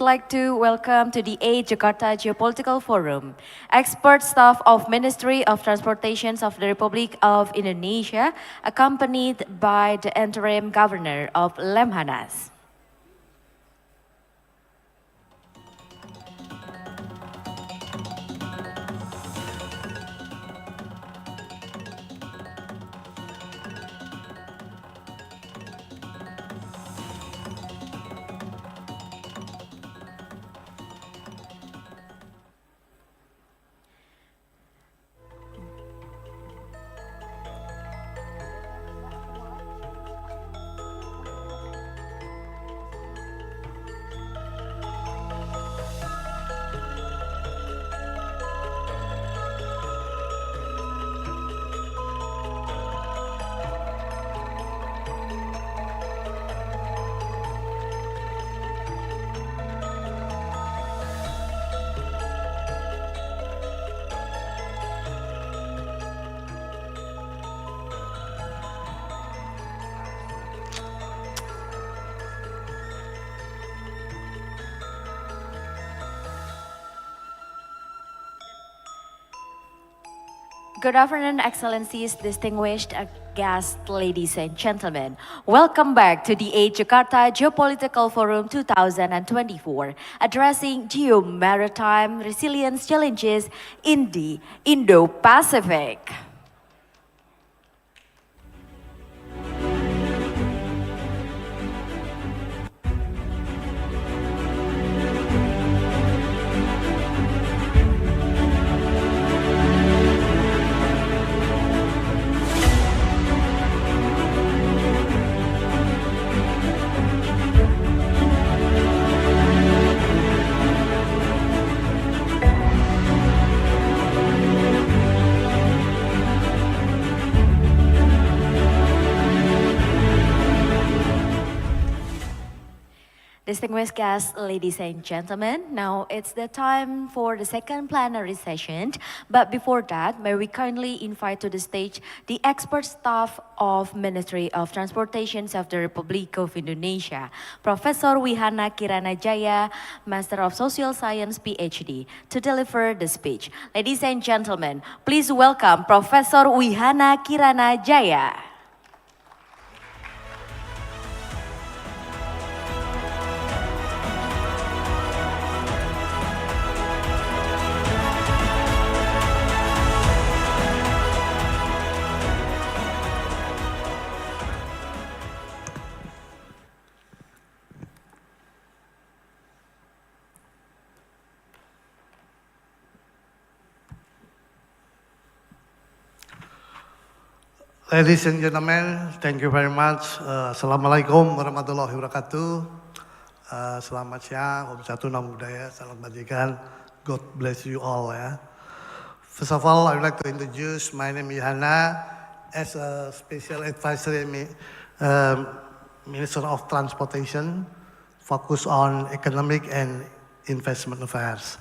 like to welcome to the VIII Jakarta Geopolitical Forum, expert staff of Ministry of Transportations of the Republic of Indonesia, accompanied by the interim governor of Lemhanas. Good afternoon, Excellencies, distinguished guests, ladies and gentlemen. Welcome back to the VIII Jakarta Geopolitical Forum 2024, addressing geo-maritime resilience challenges in the Indo-Pacific. Distinguished guests, ladies and gentlemen, now it's the time for the second plenary session. But before that, may we kindly invite to the stage the expert staff of Ministry of Transportations of the Republic of Indonesia, Professor Wihana Kirana Jaya, Master of Social Science, PhD, to deliver the speech. Ladies and gentlemen, please welcome Professor Wihana Kirana Jaya. Ladies and gentlemen, thank you very much. Assalamualaikum warahmatullahi wabarakatuh. Selamat siang, Om Satu Namo Buddhaya, salam bajikan. God bless you all. Ya. First of all, I would like to introduce my name is Hana as a special advisory Minister of Transportation, focus on economic and investment affairs.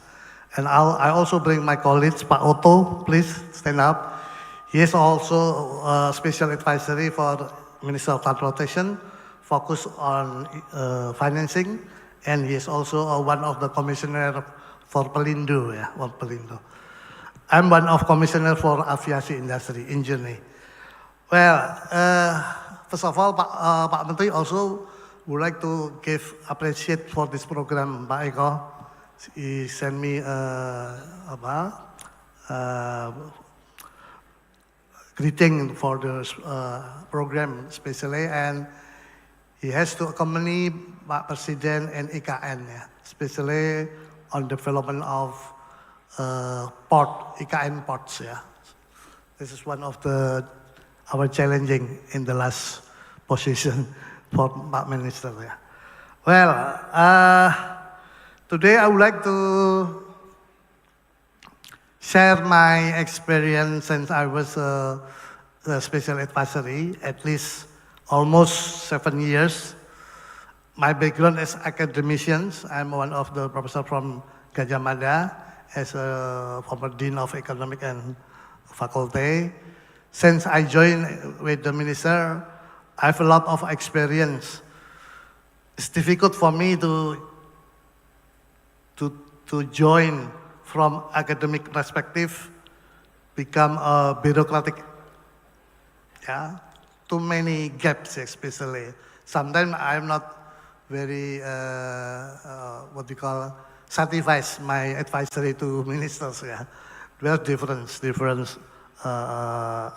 And I also bring my colleagues, Pak Otto, please stand up. He is also a special advisory for Minister of Transportation, focused on financing, and he is also one of the commissioner for Pelindo. Yeah, for Pelindo. I'm one of commissioner for aviation industry, engineering. Well, first of all, Pak Menteri also would like to give appreciate for this program, Pak Eko. He sent me greeting for the program especially, and he has to accompany Pak Presiden and IKN, yeah, especially on development of port, IKN ports. Yeah. This is one of our challenging in the last position for Pak Minister. Yeah. Well, today I would like to share my experience since I was a special advisory, at least almost 7 years. My background is academician. I'm one of the professor from Gajah Mada as a former Dean of Economic and Faculty. Since I joined with the minister, I have a lot of experience. It's difficult for me to to join from academic perspective become a bureaucratic, yeah, too many gaps especially. Sometimes I'm not very, what we call, satisfied my advisory to ministers, yeah. There's different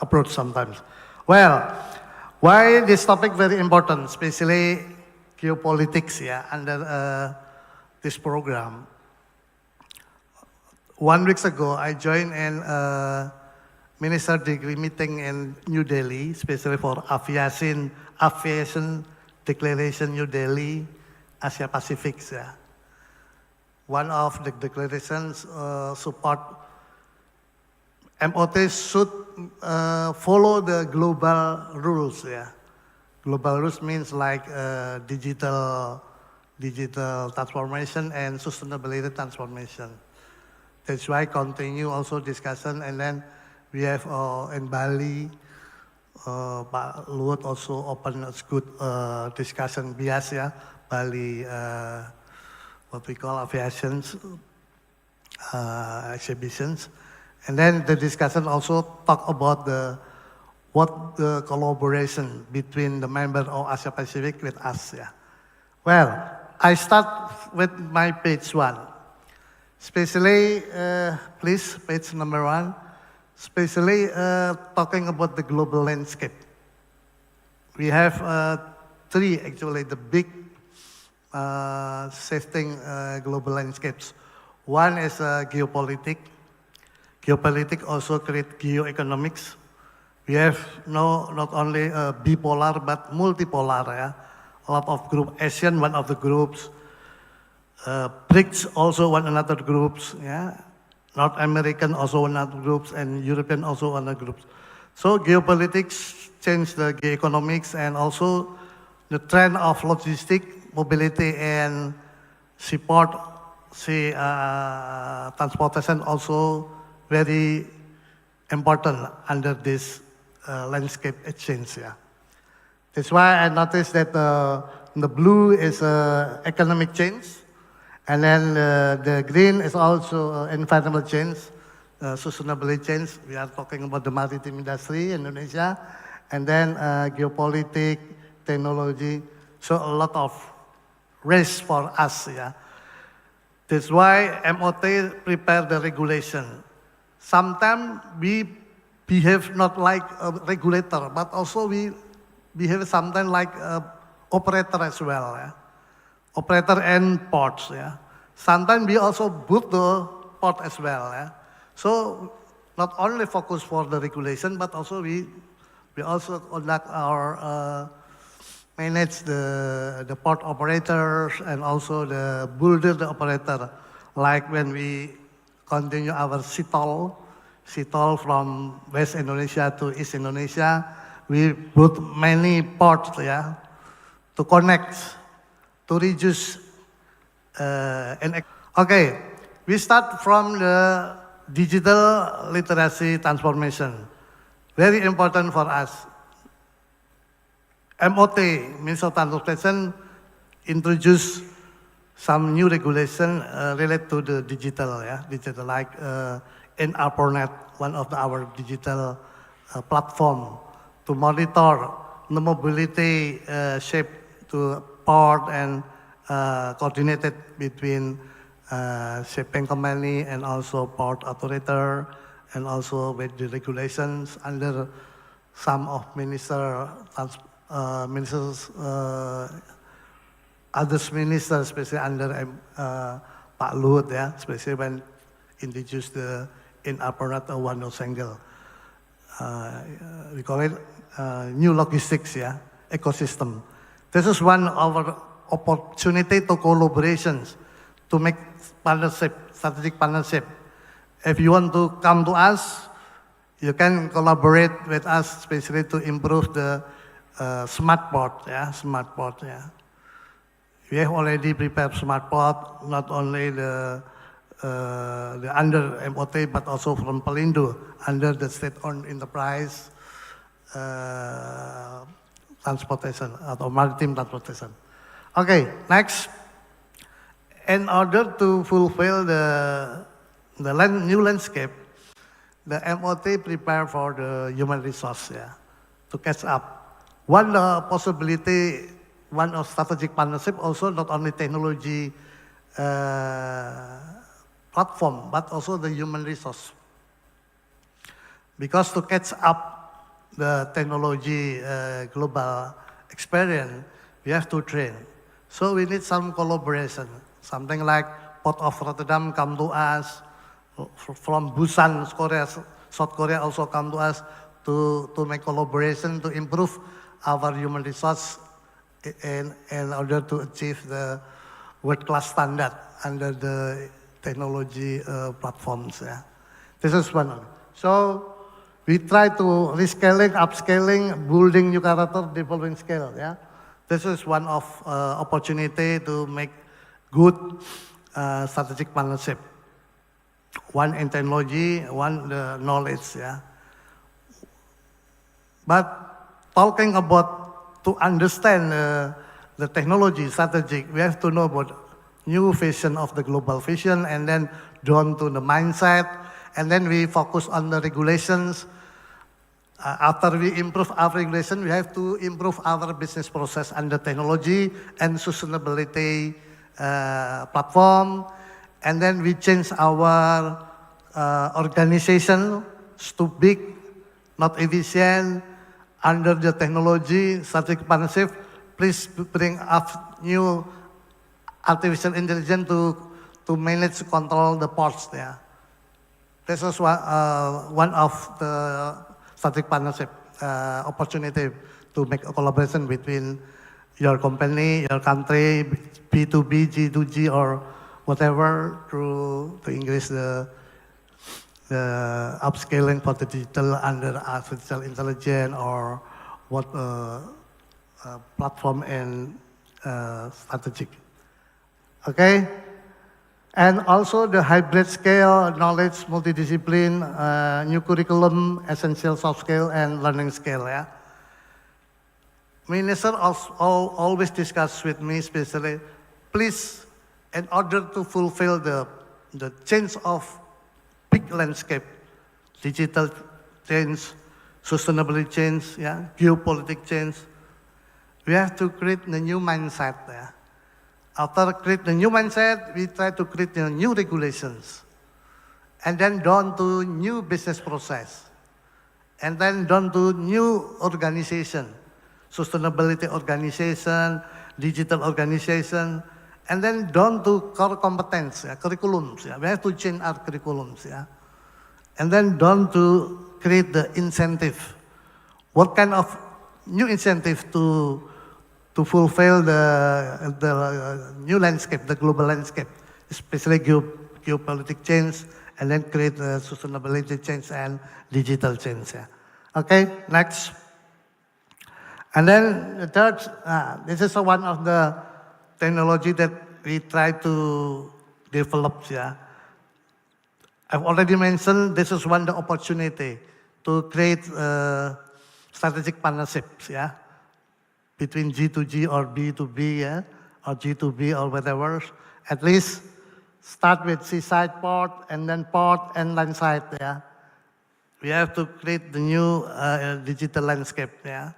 approach sometimes. Well, why this topic very important, especially geopolitics, yeah, under this program. 1 week ago, I joined an minister degree meeting in New Delhi, especially for aviation declaration New Delhi, Asia Pacific. Yeah. One of the declarations support MOT should follow the global rules. Yeah. Global rules means like digital transformation and sustainability transformation. That's why continue also discussion, and then we have in Bali, Pak Luhut also open a good discussion bias, yeah, Bali, what we call aviations exhibitions, and then the discussion also talk about what the collaboration between the member of Asia Pacific with us, yeah. Well, I start with my page 1. Especially, please, page number 1, especially talking about the global landscape. We have 3, actually, the big shifting global landscapes. One is geopolitics. Geopolitics also create geoeconomics. We have not only bipolar, but multipolar, yeah. A lot of groups, Asian, one of the groups, BRICS also one another groups, yeah. North American also one another groups, and European also one another groups. So geopolitics change the geoeconomics, and also the trend of logistic mobility and support, transportation also very important under this landscape exchange. Yeah. That's why I noticed that the blue is economic change. And then the green is also environmental change, sustainability change. We are talking about the maritime industry in Indonesia, and then geopolitics, technology. So a lot of race for us, yeah. That's why MOT prepare the regulation. Sometimes we behave not like a regulator, but also we behave sometimes like an operator as well, yeah. Operator and ports, yeah. Sometimes we also boot the port as well, yeah. So not only focus for the regulation, but also we also conduct our manage the port operators and also the builder, the operator. Like when we continue our SITOL from West Indonesia to East Indonesia, we built many ports, yeah, to connect, to reduce okay, we start from the digital literacy transformation. Very important for us. MOT, Minister of Transportation, introduced some new regulation related to the digital, yeah, digital, like in ARPANET, one of our digital platform to monitor the mobility shape to port and coordinated between shipping company and also port operator, and also with the regulations under some of ministers, others ministers, especially under Pak Luhut, yeah, especially when introduced the in ARPANET one single. We call it new logistics, yeah, ecosystem. This is one of our opportunity to collaborations, to make partnership, strategic partnership. If you want to come to us, you can collaborate with us, especially to improve the smart port, yeah, smart port, yeah. We have already prepared smart port, not only the under MOT, but also from Pelindo, under the state-owned enterprise transportation, or maritime transportation. Okay, next. in order to fulfill the new landscape, the MOT prepare for the human resource, yeah, to catch up. One possibility, one of strategic partnership also not only technology platform, but also the human resource. Because to catch up the technology global experience, we have to train. So we need some collaboration. Something like Port of Rotterdam come to us, from Busan, Korea, South Korea also come to us to make collaboration to improve our human resource in order to achieve the world-class standard under the technology platforms. Yeah. This is one. So we try to rescaling, upscaling, building new character, developing skill. Yeah. This is one of opportunity to make good strategic partnership. One in technology, one the knowledge. Yeah. But talking about to understand the technology strategic, we have to know about new vision of the global vision, and then down to the mindset, and then we focus on the regulations. After we improve our regulation, we have to improve our business process under technology and sustainability platform, and then we change our organization to big, not efficient, under the technology strategic partnership. Please bring up new artificial intelligence to manage, control the ports there. This is one of the strategic partnership opportunity to make a collaboration between your company, your country, B2B, G2G, or whatever, to increase the upscaling for the digital under artificial intelligence or what platform and strategic. Okay? And also the hybrid scale, knowledge, multidiscipline, new curriculum, essential soft skill, and learning skill. Yeah. Minister always discuss with me, especially, please, in order to fulfill the change of big landscape, digital change, sustainability change, yeah, geopolitical change, we have to create the new mindset. Yeah. After create the new mindset, we try to create the new regulations, and then down to new business process, and then down to new organization, sustainability organization, digital organization, and then down to core competence, curriculums. Yeah. We have to change our curriculums. Yeah. And then down to create the incentive. What kind of new incentive to fulfill the new landscape, the global landscape, especially geopolitical change, and then create sustainability change and digital change. Yeah. Okay, next. And then the third, this is one of the technology that we try to develop. Yeah. I've already mentioned this is one of the opportunity to create strategic partnerships. Yeah. Between G2G or B2B, yeah, or G2B or whatever. At least start with seaside port and then port and landside. Yeah. We have to create the new digital landscape. Yeah.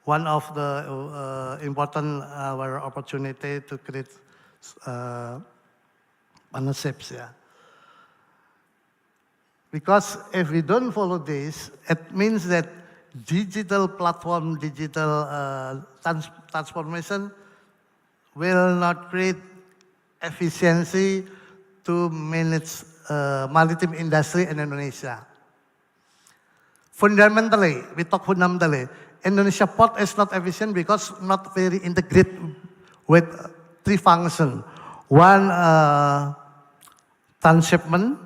One of the important our opportunity to create partnerships. Yeah. Because if we don't follow this, it means that digital platform, digital transformation will not create efficiency to manage maritime industry in Indonesia. Fundamentally, we talk fundamentally, Indonesia port is not efficient because not very integrated with three functions. One, transshipment,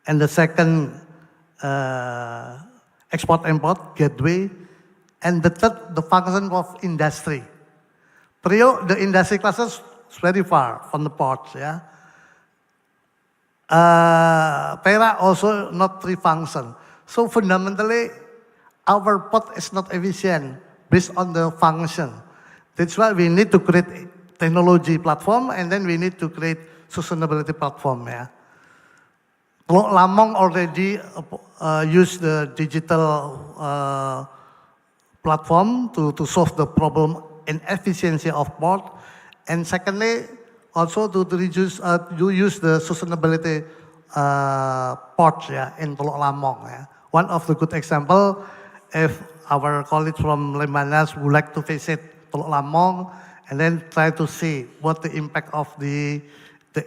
and the second, export-import, gateway, and the third, the function of industry. Prior, the industry classes is very far from the ports. Yeah. Pera also not three function. So fundamentally, our port is not efficient based on the function. That's why we need to create technology platform, and then we need to create sustainability platform. Yeah. Lamong already use the digital platform to solve the problem inefficiency of port, and secondly, also to reduce use the sustainability ports, yeah, in Teluk Lamong. Yeah. One of the good example, if our colleagues from Lemhanas would like to visit Teluk Lamong and then try to see what the impact of the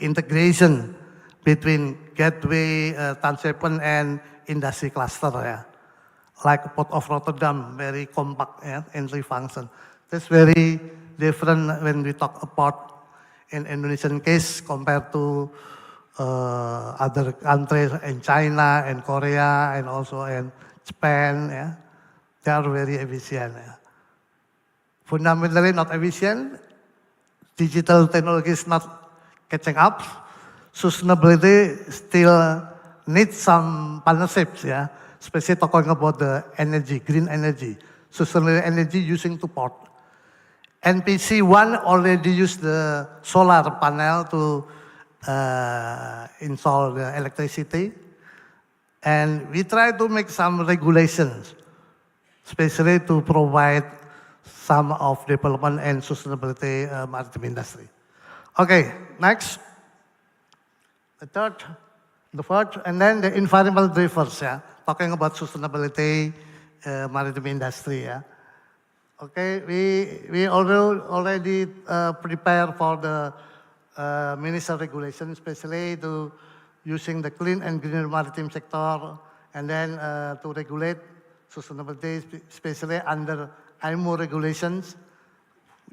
integration between gateway, transshipment, and industry cluster. Yeah. Like Port of Rotterdam, very compact, yeah, entry function. That's very different when we talk about in Indonesian case compared to other countries in China and Korea and also in Japan. Yeah. They are very efficient. Yeah. Fundamentally not efficient. Digital technology is not catching up. Sustainability still needs some partnerships, yeah, especially talking about the energy, green energy, sustainable energy using to port. NPC1 already used the solar panel to install the electricity, and we try to make some regulations, especially to provide some of development and sustainability maritime industry. Okay, next. The fourth, and then the environmental drivers, yeah, talking about sustainability, maritime industry, yeah. Okay, we already prepare for the minister regulation, especially to using the clean and green maritime sector, and then to regulate sustainability, especially under IMO regulations,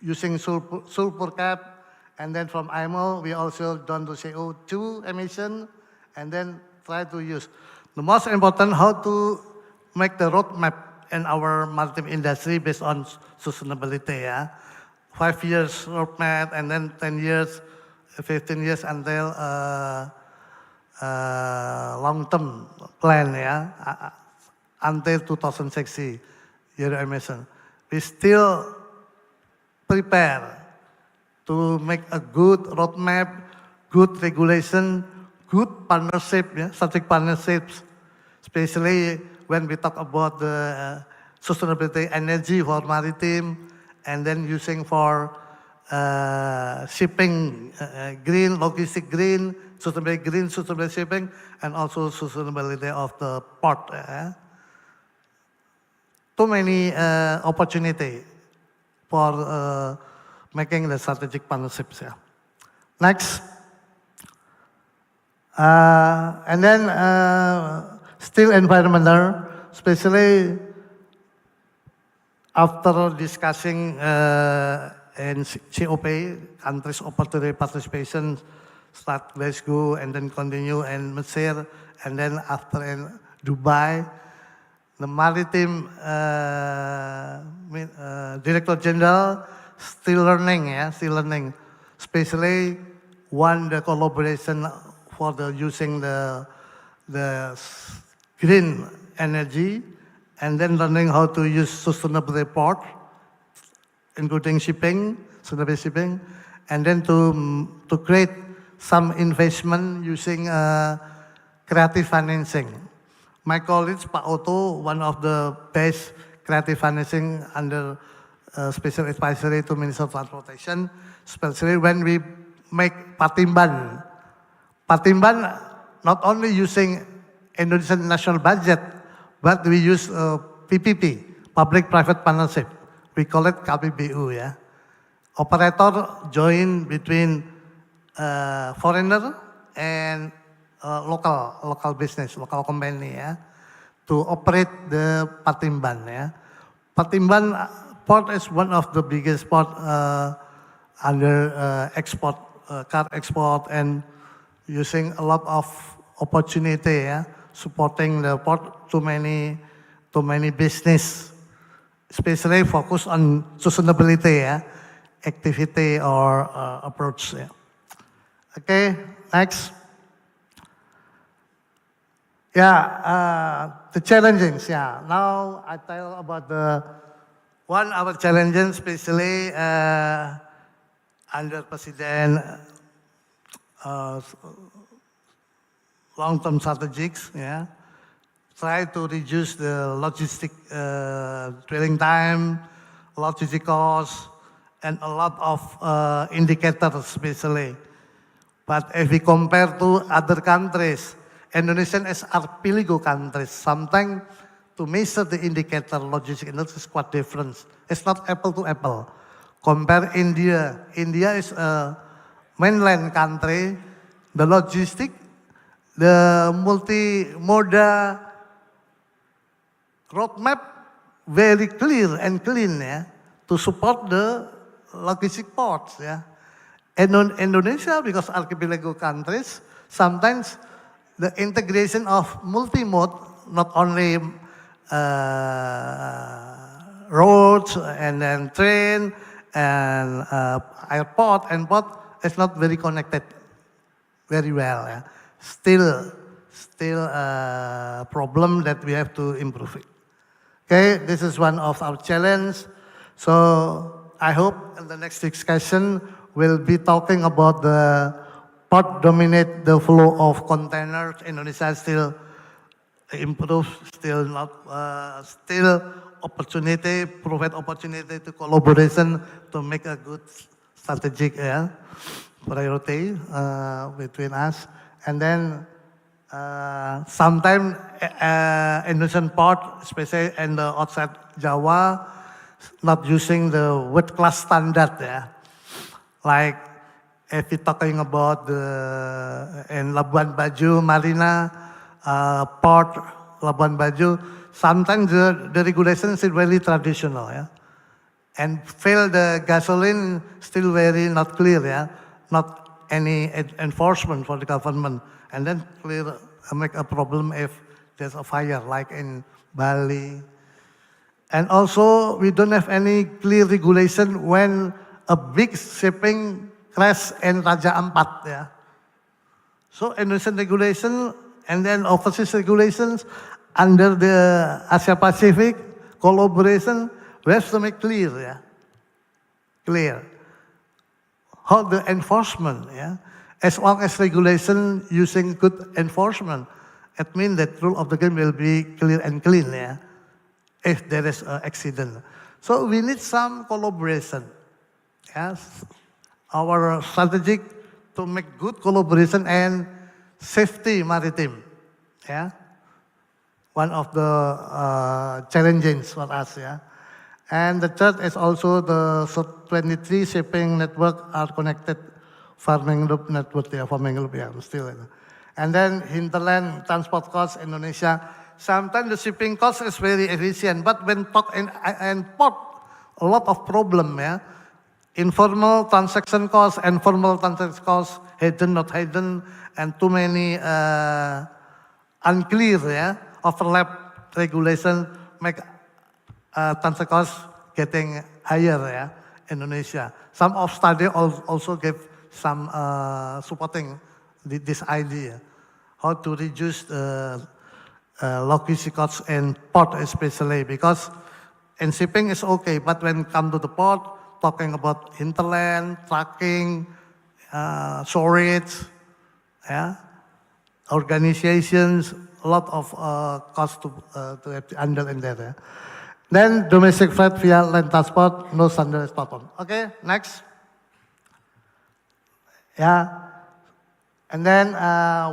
using sulfur cap. And then from IMO, we also done the CO2 emission, and then try to use. The most important, how to make the roadmap in our maritime industry based on sustainability. Yeah? 5 years roadmap, and then 10 years, 15 years until long-term plan. Yeah? Until 2060 year emission. We still prepare to make a good roadmap, good regulation, good partnership, yeah, strategic partnerships, especially when we talk about the sustainability energy for maritime, and then using for shipping, green, logistic green, sustainable shipping, and also sustainability of the port. Too many opportunity for making the strategic partnerships. Yeah. Next. And then still environmental, especially after discussing in COP, countries opportunity participation, start Glasgow and then continue in Mesir, and then after in Dubai, the Maritime Director General still learning, yeah, still learning. Especially one, the collaboration for the using the green energy, and then learning how to use sustainable port, including shipping, sustainable shipping, and then to create some investment using creative financing. My colleague, Pak Otto, one of the best creative financing under special advisory to Minister of Transportation, especially when we make Patimban. Patimban not only using Indonesian national budget, but we use PPP, public-private partnership. We call it KPBU, yeah. Operator join between foreigner and local business, local company, yeah, to operate the Patimban, yeah. Patimban port is one of the biggest port under export, car export, and using a lot of opportunity, yeah, supporting the port to many business, especially focus on sustainability, yeah, activity or approach. Yeah. Okay, next. Yeah, the challenges. Yeah, now I tell about the one our challenges, especially under President uh, long-term strategies, yeah, try to reduce the logistic dwelling time, logistic costs, and a lot of indicators especially. But if we compare to other countries, Indonesia is archipelago countries. Sometimes to measure the indicator logistic index is quite different. It's not apple to apple. Compare India. India is a mainland country. The logistic, the multi-moda roadmap very clear and clean, yeah, to support the logistic ports, yeah. And on Indonesia, because archipelago countries, sometimes the integration of multi-mode, not only roads and then train and airport and port, is not very connected very well. Yeah. Still a problem that we have to improve it. Okay, this is one of our challenge. So I hope in the next discussion we'll be talking about the port dominate the flow of containers. Indonesia still improve, still not, still opportunity, provide opportunity to collaboration to make a good strategic priority between us. And then sometimes Indonesian port, especially in the outside Java, not using the world-class standard, yeah. Like if we're talking about the in Labuan Bajo Marina port, Labuan Bajo, sometimes the regulation is very traditional, yeah. And fill the gasoline still very not clear, yeah. Not any enforcement for the government. And then clear make a problem if there's a fire like in Bali. And also we don't have any clear regulation when a big shipping crash in Raja Ampat, yeah. So Indonesian regulation and then overseas regulations under the Asia Pacific collaboration, we have to make clear, yeah. Clear. How the enforcement, yeah. As long as regulation using good enforcement, it means that rule of the game will be clear and clean, yeah. If there is an accident. So we need some collaboration. Yes. Our strategy to make good collaboration and safety maritime. Yeah. One of the challenges for us, yeah. And the third is also the 23 shipping network are connected farming loop network, yeah, farming loop, yeah, still. And then hinterland transport costs Indonesia. Sometimes the shipping cost is very efficient, but when talk in port, a lot of problem, yeah. Informal transaction costs and formal transaction costs, hidden, not hidden, and too many unclear, yeah, overlap regulation make transaction costs getting higher, yeah, Indonesia. Some of study also give some supporting this idea, how to reduce the logistic costs in port especially, because in shipping is okay, but when come to the port, talking about hinterland, trucking, storage, yeah, organizations, a lot of costs to have to handle in there. Yeah. Then domestic freight via land transport, no standardized platform. Okay, next. Yeah. And then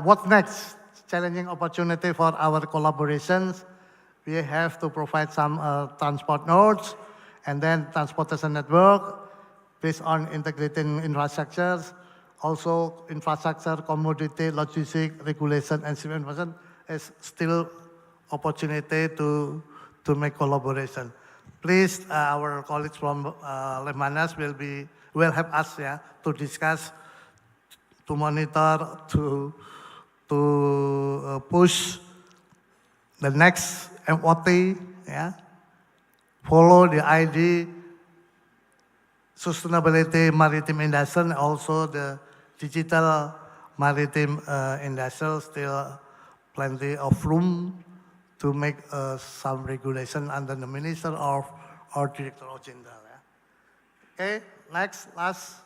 what next? Challenging opportunity for our collaborations. We have to provide some transport nodes and then transportation network based on integrating infrastructures. Also infrastructure, commodity, logistic, regulation, and civil information is still opportunity to make collaboration. Please, our colleagues from Lemanas will help us, yeah, to discuss, to monitor, to push the next MOT, yeah, follow the ID, sustainability maritime industry, and also the digital maritime industry, still plenty of room to make some regulation under the Minister or Director General. Yeah. Okay, next, last.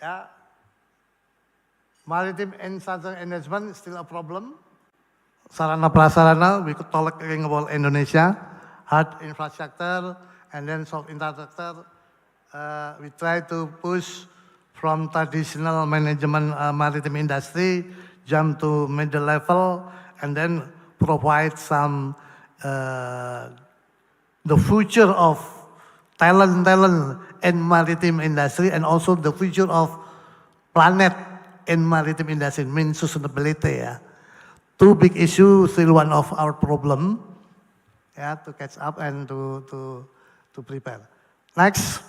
Yeah. Maritime infrastructure management is still a problem. Sarana prasarana, we could talking about Indonesia, hard infrastructure, and then soft infrastructure. We try to push from traditional management maritime industry, jump to middle level, and then provide some the future of talent in maritime industry, and also the future of planet in maritime industry, means sustainability. Yeah. Two big issues, still one of our problem, yeah, to catch up and to prepare. Next.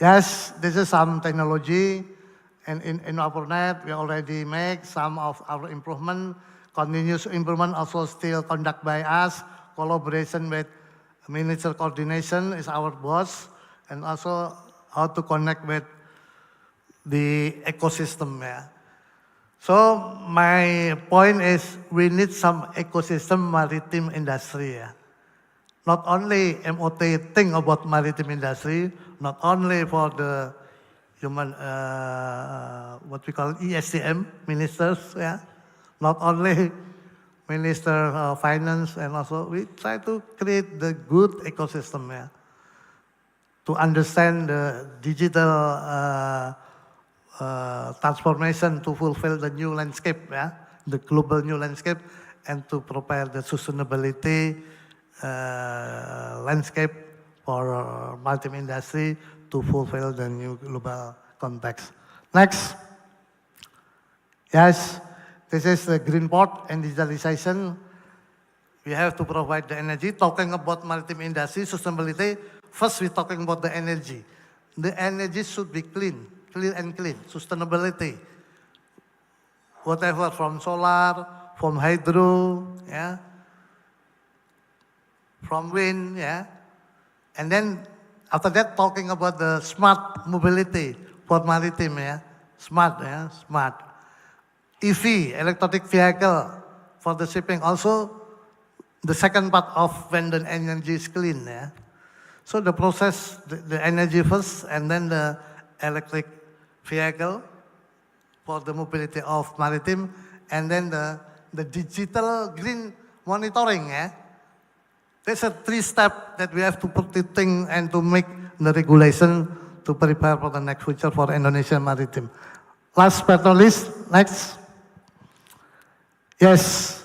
Yes, this is some technology, and in our net, we already make some of our improvement. Continuous improvement also still conducted by us. Collaboration with minister coordination is our boss, and also how to connect with the ecosystem. Yeah. So my point is we need some ecosystem maritime industry. Yeah. Not only MOT think about maritime industry, not only for the human, what we call ESCM ministers, yeah. Not only Minister of Finance, and also we try to create the good ecosystem, yeah. To understand the digital transformation to fulfill the new landscape, yeah, the global new landscape, and to prepare the sustainability landscape for maritime industry to fulfill the new global context. Next. Yes, this is the green port and digitalization. We have to provide the energy. Talking about maritime industry, sustainability, first we're talking about the energy. The energy should be clean, clear and clean, sustainability. Whatever from solar, from hydro, yeah, from wind, yeah. And then after that, talking about the smart mobility for maritime, yeah. Smart, yeah, smart. EV, electric vehicle for the shipping, also the second part of when the energy is clean, yeah. So the process, the energy first, and then the electric vehicle for the mobility of maritime, and then the digital green monitoring, yeah. There's a 3-step that we have to put the thing and to make the regulation to prepare for the next future for Indonesian maritime. Last but not least, next. Yes,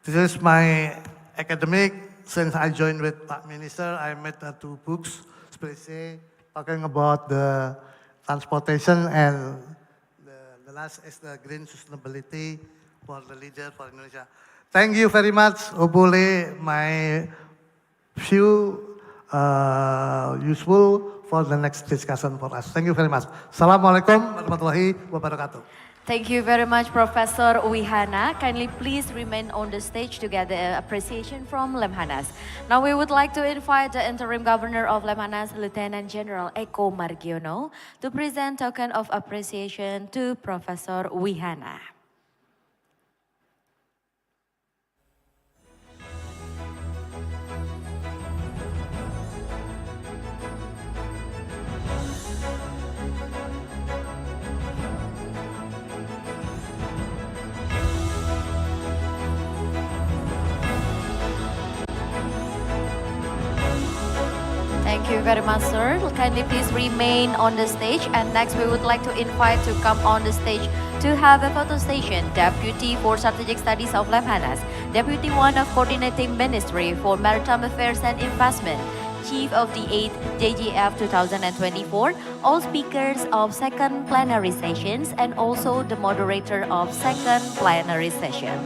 this is my academic. Since I joined with Pak Minister, I made 2 books, especially talking about the transportation, and the last is the green sustainability for the leader for Indonesia. Thank you very much. Hopefully my view useful for the next discussion for us. Thank you very much. Assalamualaikum warahmatullahi wabarakatuh. Thank you very much, Professor Wihana. Kindly please remain on the stage to get the appreciation from Lemhanas. Now we would like to invite the Interim Governor of Lemhanas, Lieutenant General Eko Margiono, to present token of appreciation to Professor Wihana. Thank you very much, sir. Kindly please remain on the stage. And next, we would like to invite to come on the stage to have a photo station, Deputy for Strategic Studies of Lemhanas, Deputy 1 of Coordinating Ministry for Maritime Affairs and Investment, Chief of the 8th JGF 2024, all speakers of second plenary sessions, and also the moderator of second plenary session.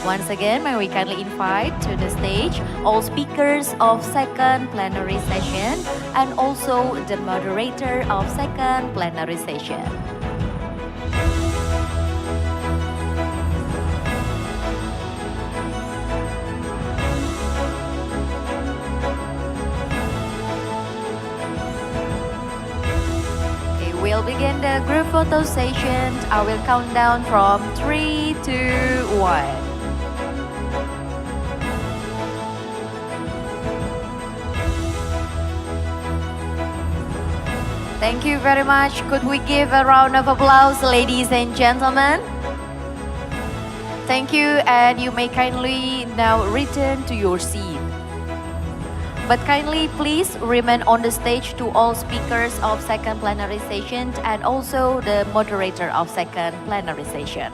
Once again, may we kindly invite to the stage all speakers of second plenary session and also the moderator of second plenary session. Okay, we'll begin the group photo session. I will count down from 3, 2, 1. Thank you very much. Could we give a round of applause, ladies and gentlemen? Thank you, and you may kindly now return to your seat. But kindly please remain on the stage to all speakers of second plenary session and also the moderator of second plenary session.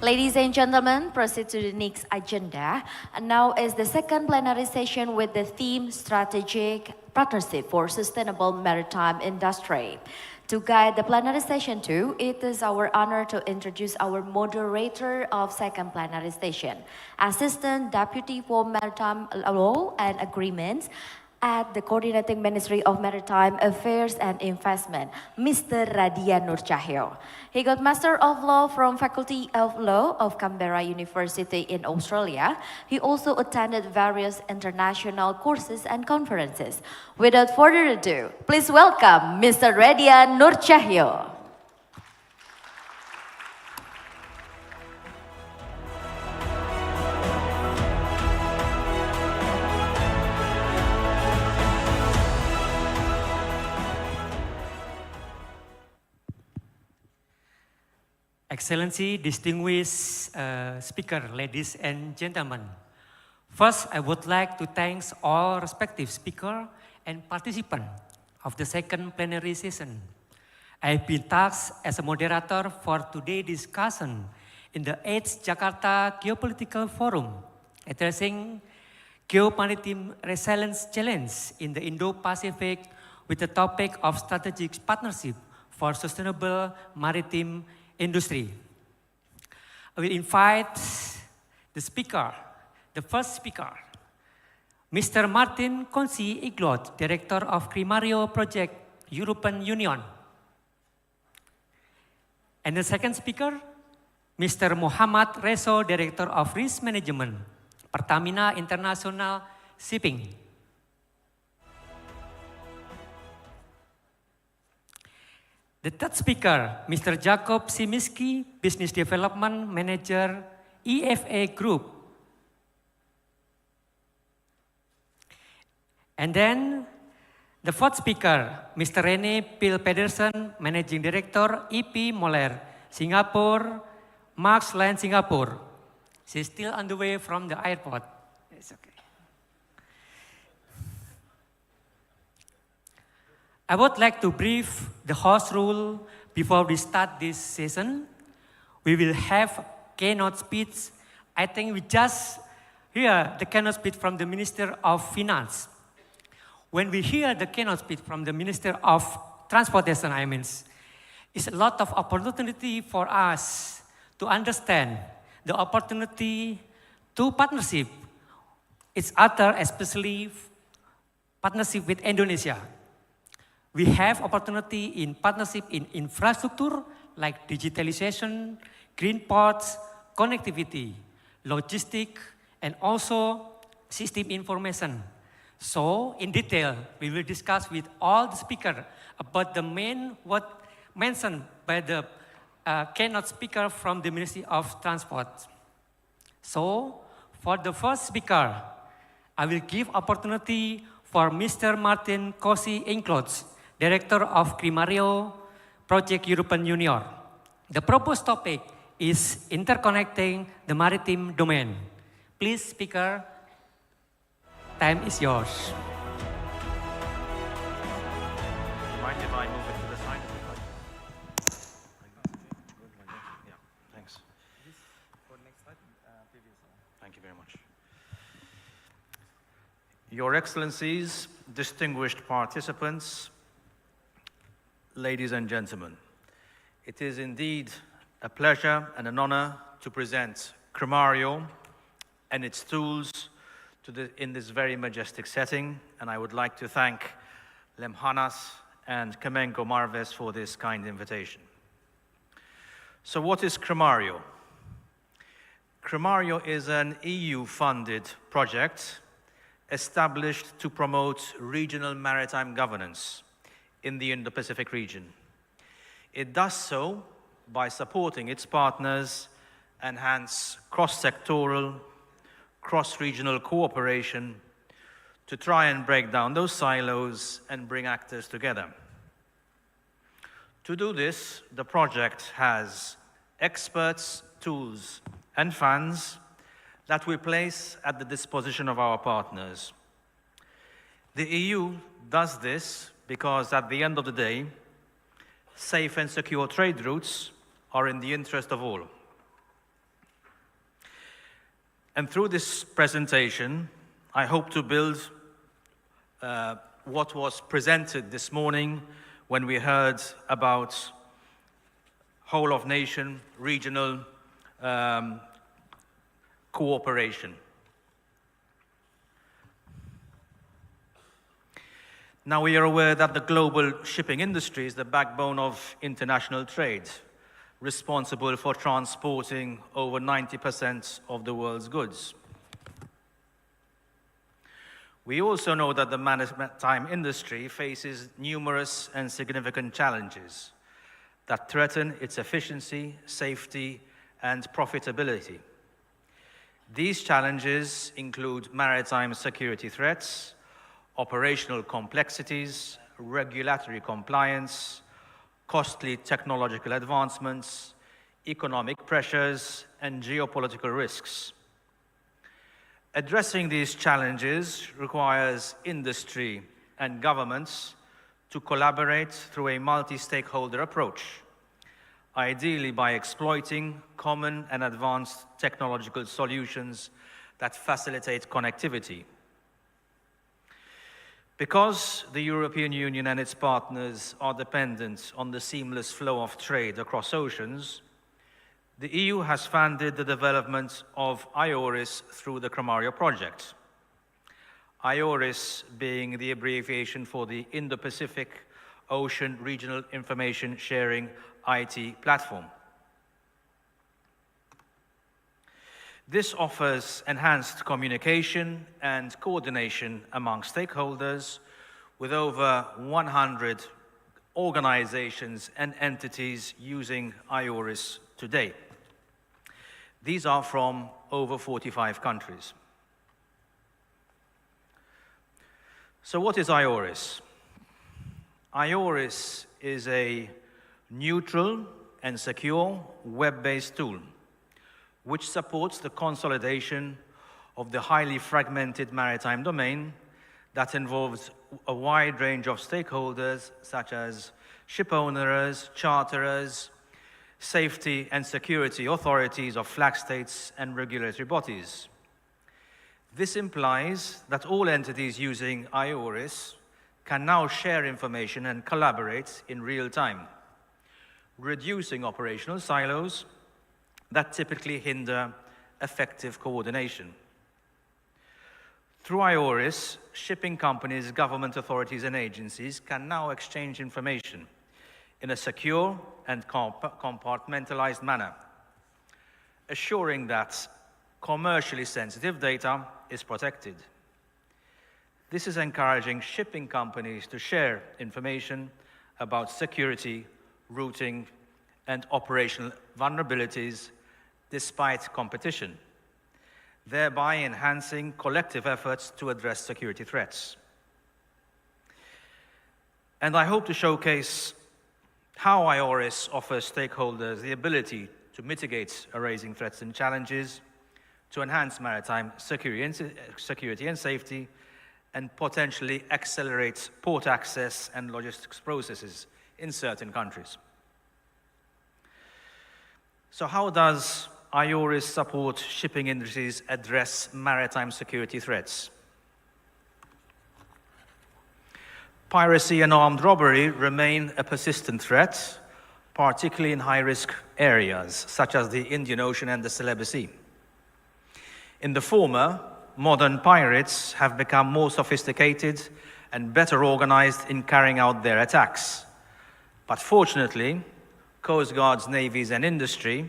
Ladies and gentlemen, proceed to the next agenda. And now is the second plenary session with the theme Strategic Partnership for Sustainable Maritime Industry. To guide the plenary session 2, it is our honor to introduce our moderator of second plenary session, Assistant Deputy for Maritime Law and Agreements at the Coordinating Ministry of Maritime Affairs and Investment, Mr. Radian Nur Cahyo. He got Master of Law from Faculty of Law of Canberra University in Australia. He also attended various international courses and conferences. Without further ado, please welcome Mr. Radian Nur Cahyo. Excellency, distinguished speaker, ladies and gentlemen. First, I would like to thank all respective speakers and participants of the second plenary session. I have been tasked as a moderator for today's discussion in the 8th Jakarta Geopolitical Forum, addressing Geo-Maritime Resilience Challenge in the Indo-Pacific with the topic of strategic partnership for sustainable maritime industry. I will invite the speaker, the first speaker, Mr. Martin Konsi Iglot, Director of Crimario Project, European Union. And the second speaker, Mr. Muhammad Reso, Director of Risk Management, Pertamina International Shipping. The third speaker, Mr. Jacob Simiski, Business Development Manager, EFA Group. And then the fourth speaker, Mr. Rene Pil Pedersen, Managing Director, EP Moller, Singapore, Max Line Singapore. She's still on the way from the airport. It's okay. I would like to brief the host rule before we start this session. We will have keynote speech. I think we just hear the keynote speech from the Minister of Finance. When we hear the keynote speech from the Minister of Transportation, it's a lot of opportunity for us to understand the opportunity to partnership each other, especially partnership with Indonesia. We have opportunity in partnership in infrastructure like digitalization, green ports, connectivity, logistics, and also system information. So, in detail, we will discuss with all the speakers about the main what mentioned by the keynote speaker from the Ministry of Transport. So, for the first speaker, I will give opportunity for Mr. Martin Kosi Inklots, Director of Crimario Project European Union. The proposed topic is interconnecting the maritime domain. Please, speaker, time is yours. Mind if I move it to the side of the mic? Yeah, thanks. Thank you very much. Your Excellencies, distinguished participants, ladies and gentlemen, it is indeed a pleasure and an honor to present Crimario and its tools in this very majestic setting, and I would like to thank Lemhanas and Kemenko Marves for this kind invitation. So what is Crimario? Crimario is an EU-funded project established to promote regional maritime governance in the Indo-Pacific region. It does so by supporting its partners enhance cross-sectoral, cross-regional cooperation to try and break down those silos and bring actors together. To do this, the project has experts, tools, and funds that we place at the disposition of our partners. The EU does this because at the end of the day, safe and secure trade routes are in the interest of all. And through this presentation, I hope to build what was presented this morning when we heard about whole of nation, regional cooperation. Now we are aware that the global shipping industry is the backbone of international trade, responsible for transporting over 90% of the world's goods. We also know that the maritime industry faces numerous and significant challenges that threaten its efficiency, safety, and profitability. These challenges include maritime security threats, operational complexities, regulatory compliance, costly technological advancements, economic pressures, and geopolitical risks. Addressing these challenges requires industry and governments to collaborate through a multi-stakeholder approach, ideally by exploiting common and advanced technological solutions that facilitate connectivity. Because the European Union and its partners are dependent on the seamless flow of trade across oceans, the EU has funded the development of IORIS through the Cremario project. IORIS being the abbreviation for the Indo-Pacific Ocean Regional Information Sharing IT platform. This offers enhanced communication and coordination among stakeholders with over 100 organizations and entities using IORIS today. These are from over 45 countries. So what is IORIS? IORIS is a neutral and secure web-based tool which supports the consolidation of the highly fragmented maritime domain that involves a wide range of stakeholders such as ship owners, charterers, safety and security authorities of flag states and regulatory bodies. This implies that all entities using IORIS can now share information and collaborate in real time, reducing operational silos that typically hinder effective coordination. Through IORIS, shipping companies, government authorities, and agencies can now exchange information in a secure and compartmentalized manner, assuring that commercially sensitive data is protected. This is encouraging shipping companies to share information about security, routing, and operational vulnerabilities despite competition, thereby enhancing collective efforts to address security threats. And I hope to showcase how IORIS offers stakeholders the ability to mitigate arising threats and challenges, to enhance maritime security and safety, and potentially accelerate port access and logistics processes in certain countries. So how does IORIS support shipping industries address maritime security threats? Piracy and armed robbery remain a persistent threat, particularly in high-risk areas, such as the Indian Ocean and the Celebes Sea. In the former, modern pirates have become more sophisticated and better organized in carrying out their attacks. But fortunately, Coast Guards, navies, and industry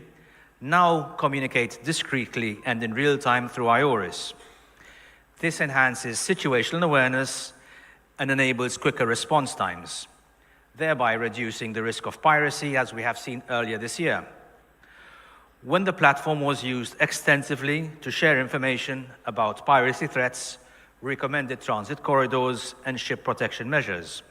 now communicate discreetly and in real time through IORIS. This enhances situational awareness and enables quicker response times, thereby reducing the risk of piracy, as we have seen earlier this year, when the platform was used extensively to share information about piracy threats recommended transit corridors, and ship protection measures.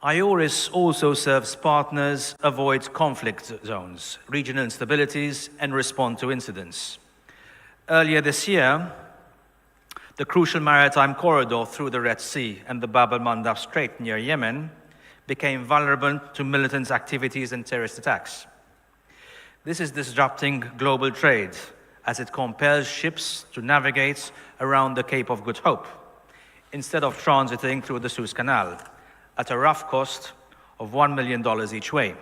IORIS also serves partners avoid conflict zones, regional instabilities, and respond to incidents. Earlier this year, the crucial maritime corridor through the Red Sea and the Bab el-Mandab Strait near Yemen became vulnerable to militant activities and terrorist attacks. This is disrupting global trade as it compels ships to navigate around the Cape of Good Hope instead of transiting through the Suez Canal at a rough cost of $1 million each way,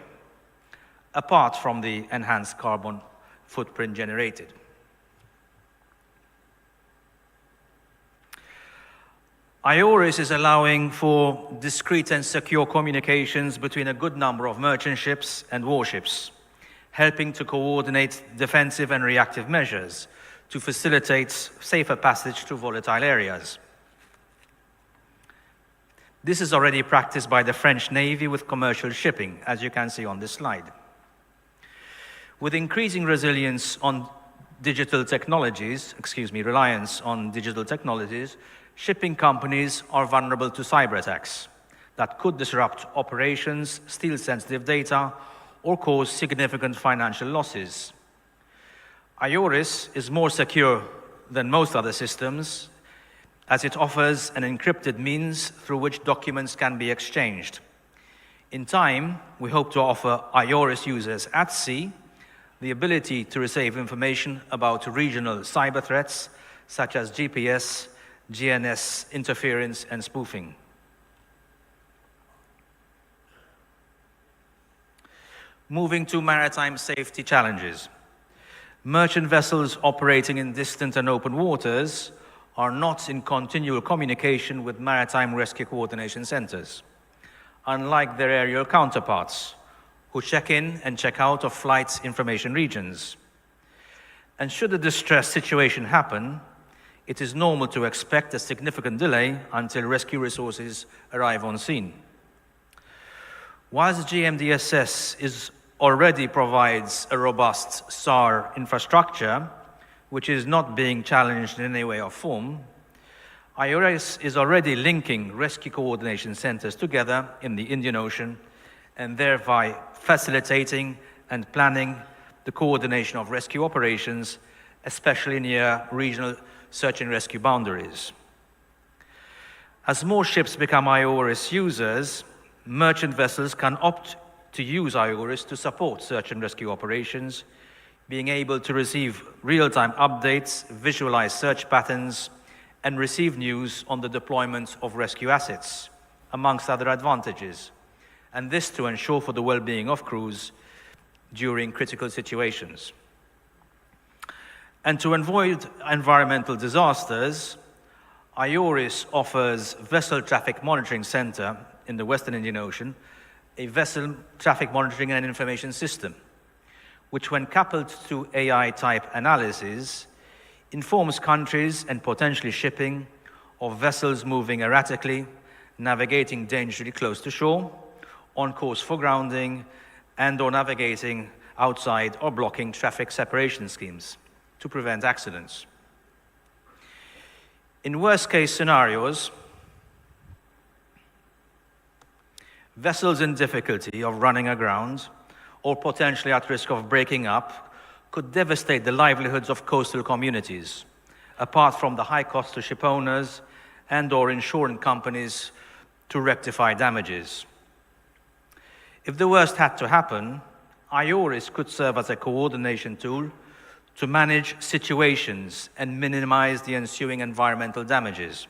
apart from the enhanced carbon footprint generated. IORIS is allowing for discreet and secure communications between a good number of merchant ships and warships, helping to coordinate defensive and reactive measures to facilitate safer passage through volatile areas. This is already practiced by the French Navy with commercial shipping, as you can see on this slide. With increasing reliance on digital technologies, shipping companies are vulnerable to cyber attacks that could disrupt operations, steal sensitive data, or cause significant financial losses. IORIS is more secure than most other systems, as it offers an encrypted means through which documents can be exchanged. In time, we hope to offer IORIS users at sea the ability to receive information about regional cyber threats such as GPS, GNS interference, and spoofing. Moving to maritime safety challenges. Merchant vessels operating in distant and open waters are not in continual communication with maritime rescue coordination centers, unlike their aerial counterparts, who check in and check out of flight information regions. And should a distress situation happen, it is normal to expect a significant delay until rescue resources arrive on scene. Whilst GMDSS already provides a robust SAR infrastructure, which is not being challenged in any way or form, IORIS is already linking rescue coordination centers together in the Indian Ocean and thereby facilitating and planning the coordination of rescue operations, especially near regional search and rescue boundaries. As more ships become IORIS users, merchant vessels can opt to use IORIS to support search and rescue operations, being able to receive real-time updates, visualize search patterns, and receive news on the deployment of rescue assets, amongst other advantages, and this to ensure for the well-being of crews during critical situations. And to avoid environmental disasters, IORIS offers Vessel Traffic Monitoring Center in the Western Indian Ocean, a vessel traffic monitoring and information system, which when coupled to AI-type analysis, informs countries and potentially shipping of vessels moving erratically, navigating dangerously close to shore, on course for grounding, and or navigating outside or blocking traffic separation schemes to prevent accidents. In worst-case scenarios, vessels in difficulty of running aground or potentially at risk of breaking up could devastate the livelihoods of coastal communities, apart from the high cost to ship owners and or insurance companies to rectify damages. If the worst had to happen, IORIS could serve as a coordination tool to manage situations and minimize the ensuing environmental damages.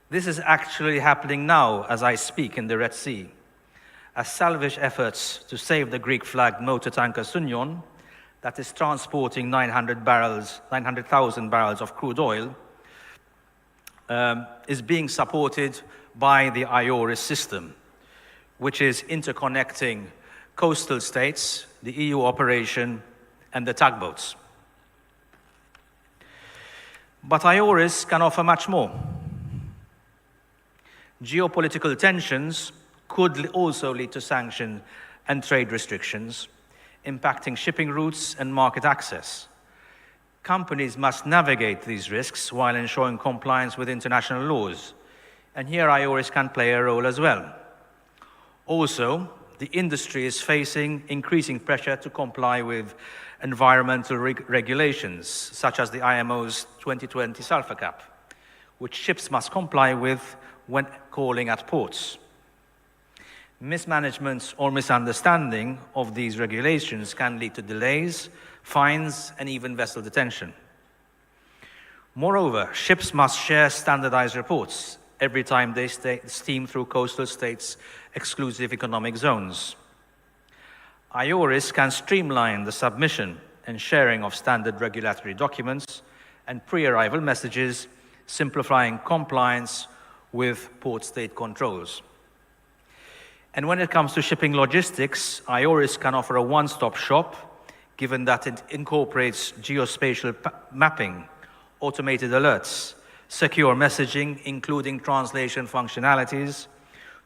This is actually happening now as I speak in the Red Sea, as salvage efforts to save the Greek-flagged motor tanker Sunyon, that is transporting 900,000 barrels of crude oil, is being supported by the IORIS system, which is interconnecting coastal states, the EU operation, and the tugboats. But IORIS can offer much more. Geopolitical tensions could also lead to sanction and trade restrictions, impacting shipping routes and market access. Companies must navigate these risks while ensuring compliance with international laws, and here IORIS can play a role as well. Also, the industry is facing increasing pressure to comply with environmental regulations, such as the IMO's 2020 sulfur cap, which ships must comply with when calling at ports. Mismanagement or misunderstanding of these regulations can lead to delays, fines, and even vessel detention. Moreover, ships must share standardized reports every time they steam through coastal states' exclusive economic zones. IORIS can streamline the submission and sharing of standard regulatory documents and pre-arrival messages, simplifying compliance with port state controls. And when it comes to shipping logistics, IORIS can offer a one-stop shop, given that it incorporates geospatial mapping, automated alerts, secure messaging, including translation functionalities,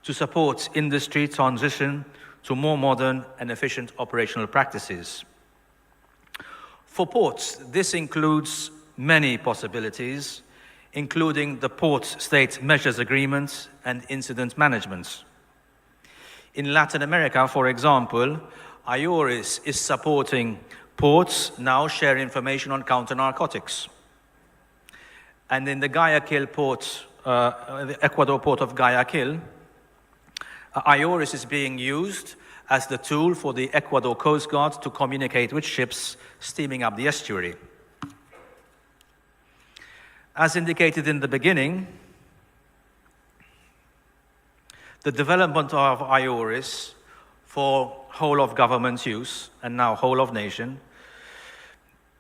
to support industry transition to more modern and efficient operational practices. For ports, this includes many possibilities, including the Port State Measures Agreement and incident management. In Latin America, for example, IORIS is supporting ports now share information on counter-narcotics. And in the Guayaquil port, the Ecuador port of Guayaquil, IORIS is being used as the tool for the Ecuador Coast Guard to communicate with ships steaming up the estuary. As indicated in the beginning, the development of IORIS for whole of government use, and now whole of nation,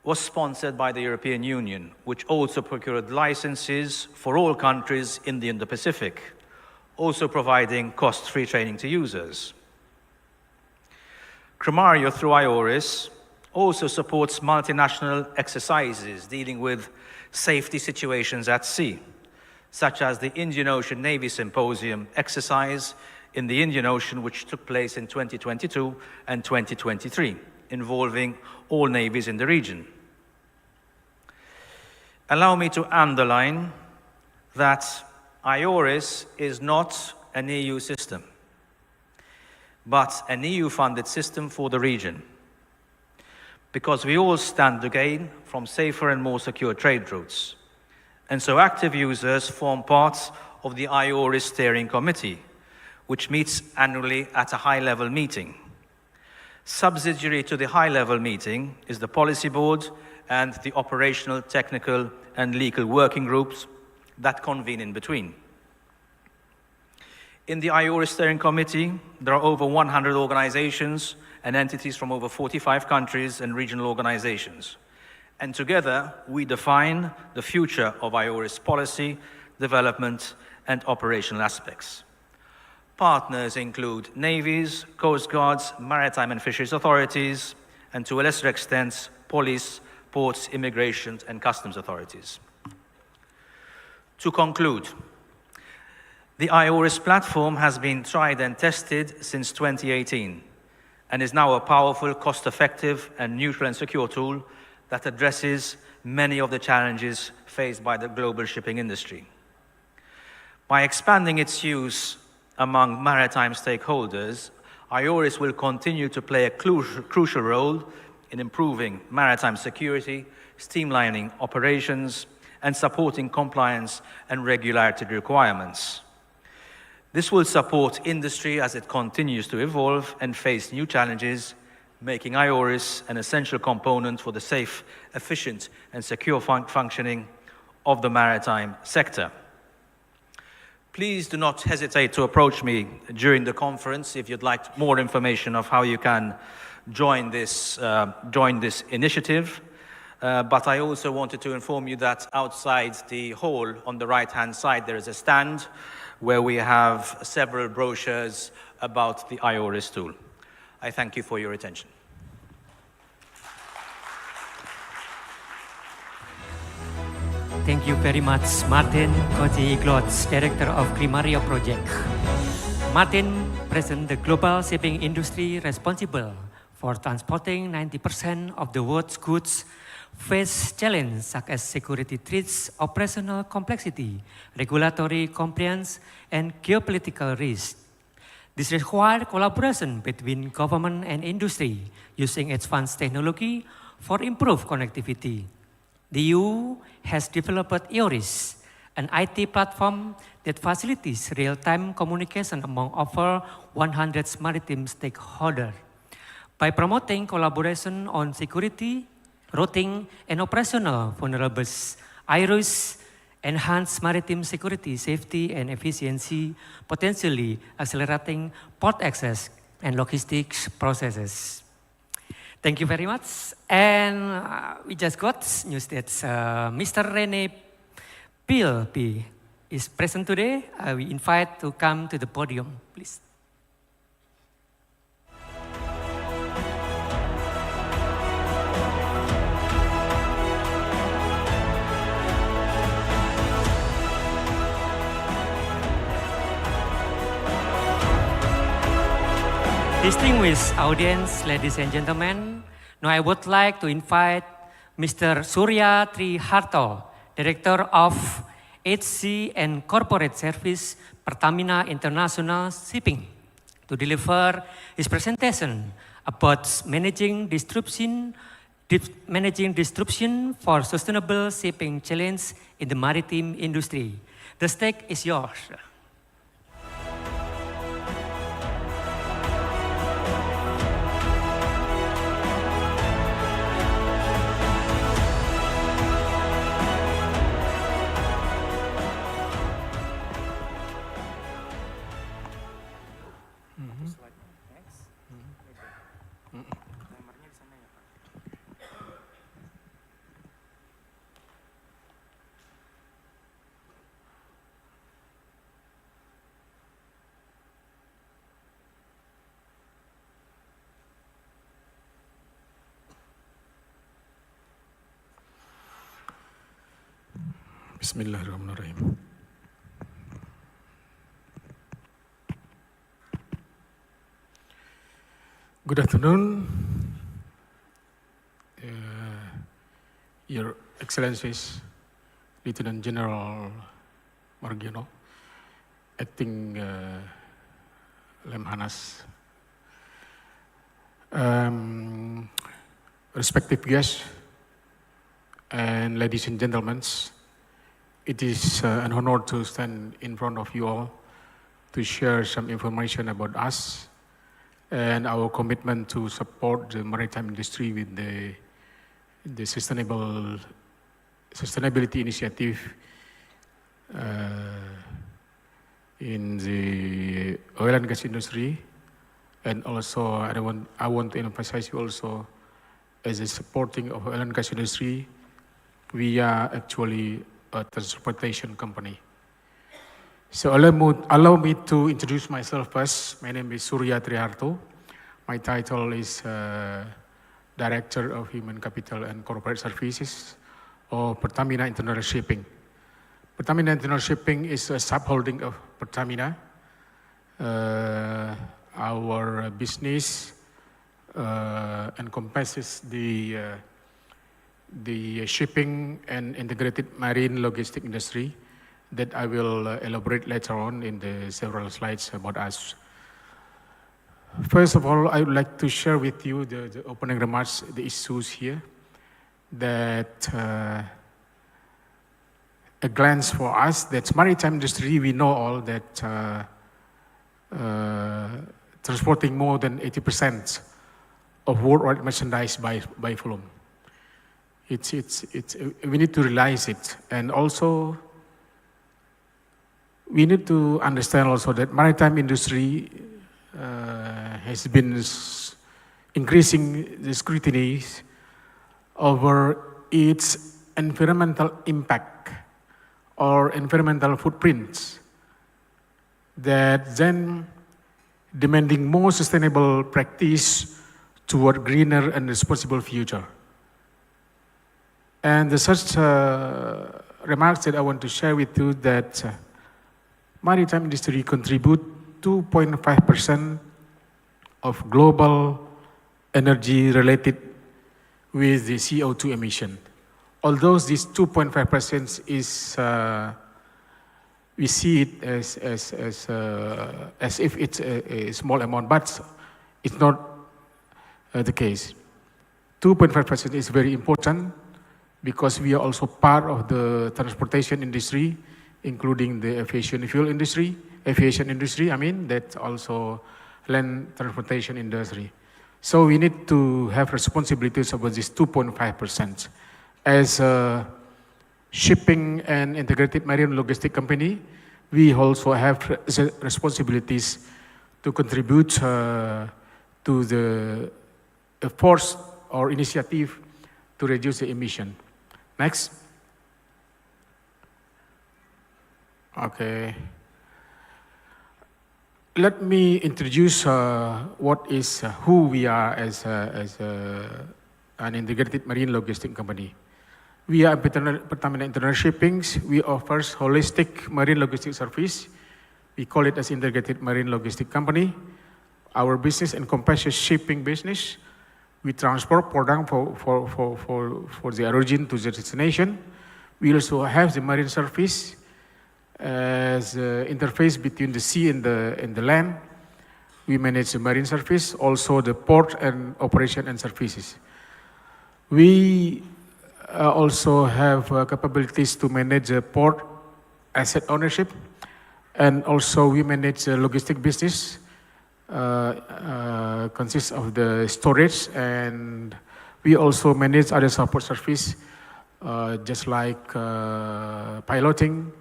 was sponsored by the European Union, which also procured licenses for all countries in the Indo-Pacific, also providing cost-free training to users. Cremario, through IORIS, also supports multinational exercises dealing with safety situations at sea, such as the Indian Ocean Navy Symposium exercise in the Indian Ocean, which took place in 2022 and 2023, involving all navies in the region. Allow me to underline that IORIS is not an EU system, but an EU-funded system for the region, because we all stand to gain from safer and more secure trade routes. And so active users form part of the IORIS Steering Committee, which meets annually at a high-level meeting. Subsidiary to the high-level meeting is the Policy Board and the operational, technical, and legal working groups that convene in between. In the IORIS Steering Committee, there are over 100 organizations and entities from over 45 countries and regional organizations. And together, we define the future of IORIS policy, development, and operational aspects. Partners include navies, coast guards, maritime and fisheries authorities, and to a lesser extent, police, ports, immigration, and customs authorities. To conclude, the IORIS platform has been tried and tested since 2018 and is now a powerful, cost-effective, and neutral and secure tool that addresses many of the challenges faced by the global shipping industry. By expanding its use among maritime stakeholders, IORIS will continue to play a crucial role in improving maritime security, streamlining operations, and supporting compliance and regularity requirements. This will support industry as it continues to evolve and face new challenges, making IORIS an essential component for the safe, efficient, and secure functioning of the maritime sector. Please do not hesitate to approach me during the conference if you'd like more information of how you can join this initiative. But I also wanted to inform you that outside the hall on the right-hand side there is a stand where we have several brochures about the IORIS tool. I thank you for your attention. Thank you very much, Martin Koji-Glotz, Director of Cremario Project. Martin presents the global shipping industry responsible for transporting 90% of the world's goods face challenges such as security threats, operational complexity, regulatory compliance, and geopolitical risks. This requires collaboration between government and industry using advanced technology for improved connectivity. The EU has developed EORIS, an IT platform that facilitates real-time communication among over 100 maritime stakeholders. By promoting collaboration on security, routing, and operational vulnerabilities, IRIS enhance maritime security, safety, and efficiency, potentially accelerating port access and logistics processes. Thank you very much. And we just got news that Mr. Rene Pilpi is present today. We invite to come to the podium, please. Distinguished audience, ladies and gentlemen, now I would like to invite Mr. Surya Triharto, Director of HC and Corporate Service, Pertamina International Shipping, to deliver his presentation about managing disruption for sustainable shipping challenge in the maritime industry. The stage is yours. Bismillahirrahmanirrahim. Good afternoon, Your Excellencies, Lieutenant General Margiono, Acting Lemhanas, respective guests, and ladies and gentlemen. It is an honor to stand in front of you all to share some information about us and our commitment to support the maritime industry with the sustainability initiative in the oil and gas industry. And also, I want to emphasize you also, as a supporting of oil and gas industry, we are actually a transportation company. So allow me to introduce myself first. My name is Surya Triharto. My title is Director of Human Capital and Corporate Services of Pertamina International Shipping. Pertamina International Shipping is a subholding of Pertamina. Our business encompasses the shipping and integrated marine logistic industry that I will elaborate later on in the several slides about us. First of all, I would like to share with you the opening remarks, the issues here, that a glance for us, that maritime industry, we know all that transporting more than 80% of worldwide merchandise by volume. We need to realize it. And also, we need to understand also that maritime industry has been increasing the scrutiny over its environmental impact or environmental footprints, that then demanding more sustainable practice toward greener and responsible future. And the such remarks that I want to share with you, that maritime industry contribute 2.5% of global energy related with the CO2 emission. Although this 2.5% is, we see it as if it's a small amount, but it's not the case. 2.5% is very important because we are also part of the transportation industry, including the aviation industry, that's also land transportation industry. So we need to have responsibilities about this 2.5%. As a shipping and integrated marine logistic company, we also have responsibilities to contribute to the efforts or initiative to reduce the emission. Next. Okay. Let me introduce who we are as an integrated marine logistic company. We are Pertamina International Shipping. We offer holistic marine logistics service. We call it as integrated marine logistic company. Our business encompasses shipping business. We transport product for the origin to the destination. We also have the marine service as the interface between the sea and the land. We manage the marine service, also the port and operation and services. We also have capabilities to manage the port asset ownership, and also we manage the logistic business, consists of the storage, and we also manage other support service, just like piloting,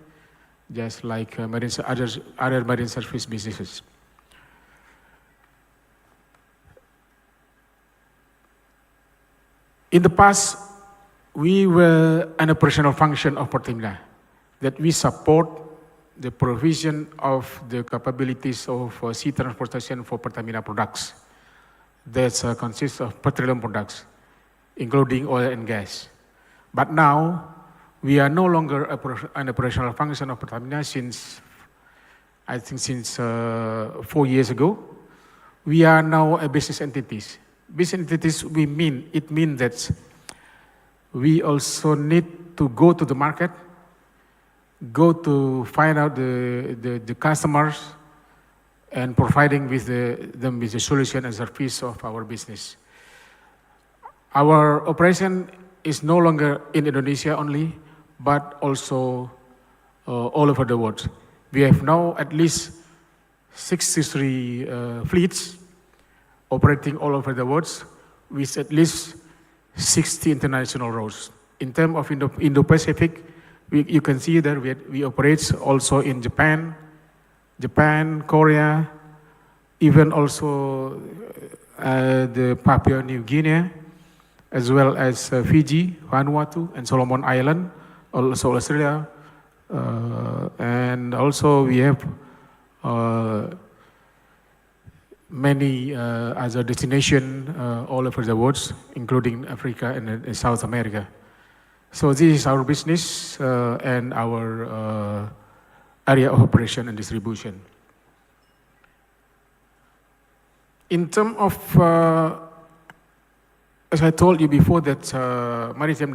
just like other marine service businesses. In the past, we were an operational function of Pertamina, that we support the provision of the capabilities of sea transportation for Pertamina products. That consists of petroleum products, including oil and gas. But now, we are no longer an operational function of Pertamina since 4 years ago. We are now a business entities. Business entities, it means that we also need to go to the market, go to find out the customers, and providing them with the solution and service of our business. Our operation is no longer in Indonesia only, but also all over the world. We have now at least 63 fleets operating all over the world with at least 60 international routes. In terms of Indo-Pacific, you can see that we operate also in Japan, Korea, even also the Papua New Guinea, as well as Fiji, Vanuatu, and Solomon Island, also Australia, and also we have many other destinations all over the world, including Africa and South America. So this is our business and our area of operation and distribution. In terms of, as I told you before, that maritime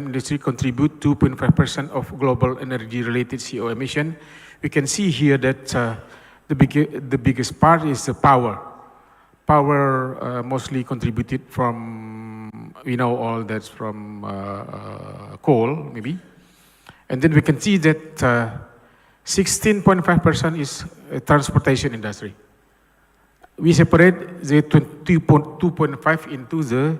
industry contribute 2.5% of global energy-related CO emission. We can see here that the biggest part is the power. Power mostly contributed from, we know all that's from coal, maybe. And then we can see that 16.5% is transportation industry. We separate the 2.5 into the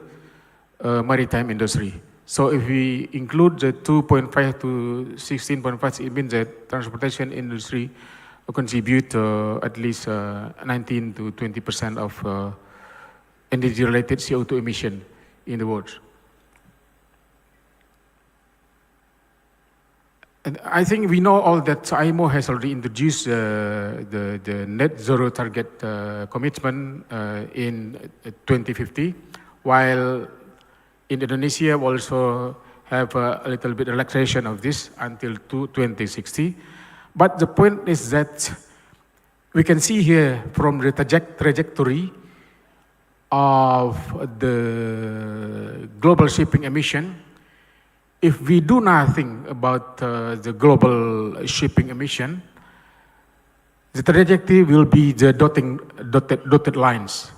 maritime industry. So if we include the 2.5 to 16.5, it means that transportation industry contribute at least 19 to 20% of energy-related CO2 emission in the world. And I think we know all that IMO has already introduced the net zero target commitment in 2050, while in Indonesia we also have a little bit relaxation of this until 2060. But the point is that we can see here from the trajectory, of the global shipping emission, if we do nothing about the global shipping emission, the trajectory will be the dotted lines.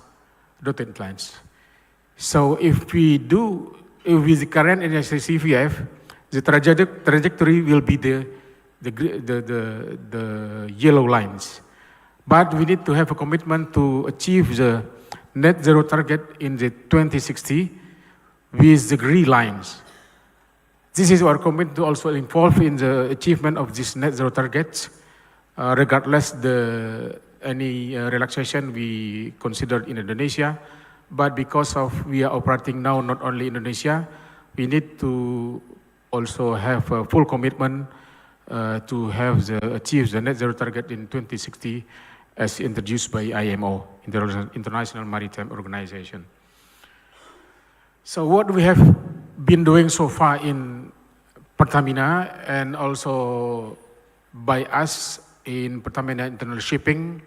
So if with the current CVF, the trajectory will be the yellow lines. But we need to have a commitment to achieve the net zero target in the 2060 with the green lines. This is our commitment to also involve in the achievement of these net zero targets, regardless any relaxation we considered in Indonesia. But because we are operating now not only Indonesia, we need to also have a full commitment to achieve the net zero target in 2060 as introduced by IMO, International Maritime Organization. So what we have been doing so far in Pertamina and also by us in Pertamina International Shipping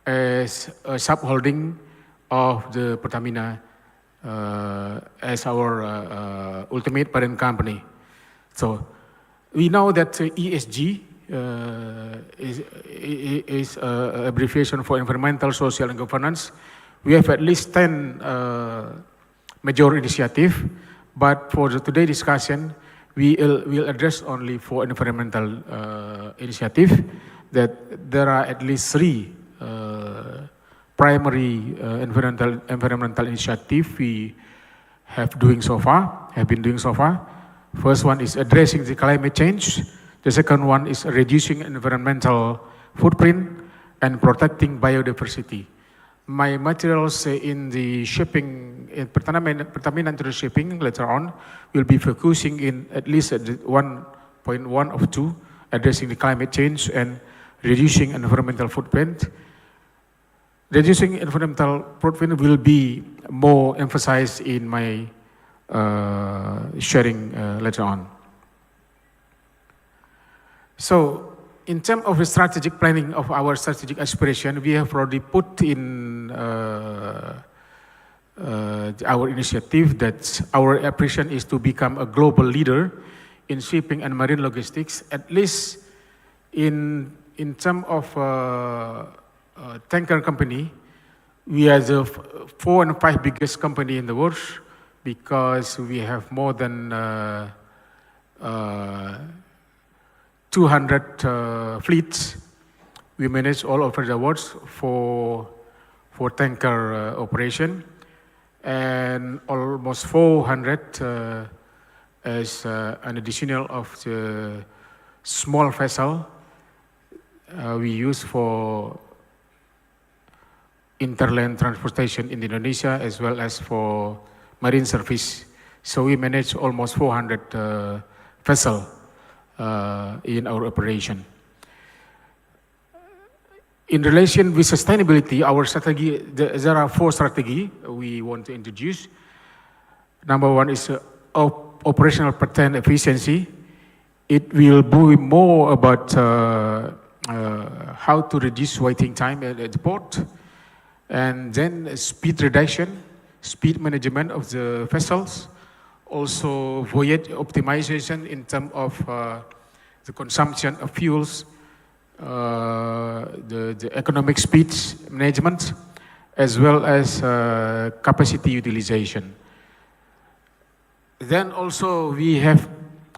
as a subholding of the Pertamina as our ultimate parent company. So we know that ESG is abbreviation for environmental, social, and governance. We have at least 10 major initiatives, but for the today discussion, we will address only for environmental initiative. That there are at least 3 primary environmental initiatives we have been doing so far. First one is addressing the climate change. The second one is reducing environmental footprint and protecting biodiversity. My materials in the shipping, in Pertamina International Shipping later on, will be focusing in at least at 1.1 of 2, addressing the climate change and reducing environmental footprint. Reducing environmental footprint will be more emphasized in my sharing later on. So, in terms of the strategic planning of our strategic aspiration, we have already put in our initiative that our aspiration is to become a global leader in shipping and marine logistics, at least in terms of tanker company. We are the 4 and 5 biggest company in the world because we have more than 200 fleets. We manage all over the world for tanker operation, and almost 400 as an additional of the small vessel we use for interland transportation in Indonesia as well as for marine service. So we manage almost 400 vessels in our operation. In relation with sustainability, our strategy, there are 4 strategies we want to introduce. Number 1 is operational pattern efficiency. It will be more about how to reduce waiting time at the port, and then speed reduction, speed management of the vessels, also voyage optimization in terms of the consumption of fuels, the economic speeds management, as well as capacity utilization. Then also we have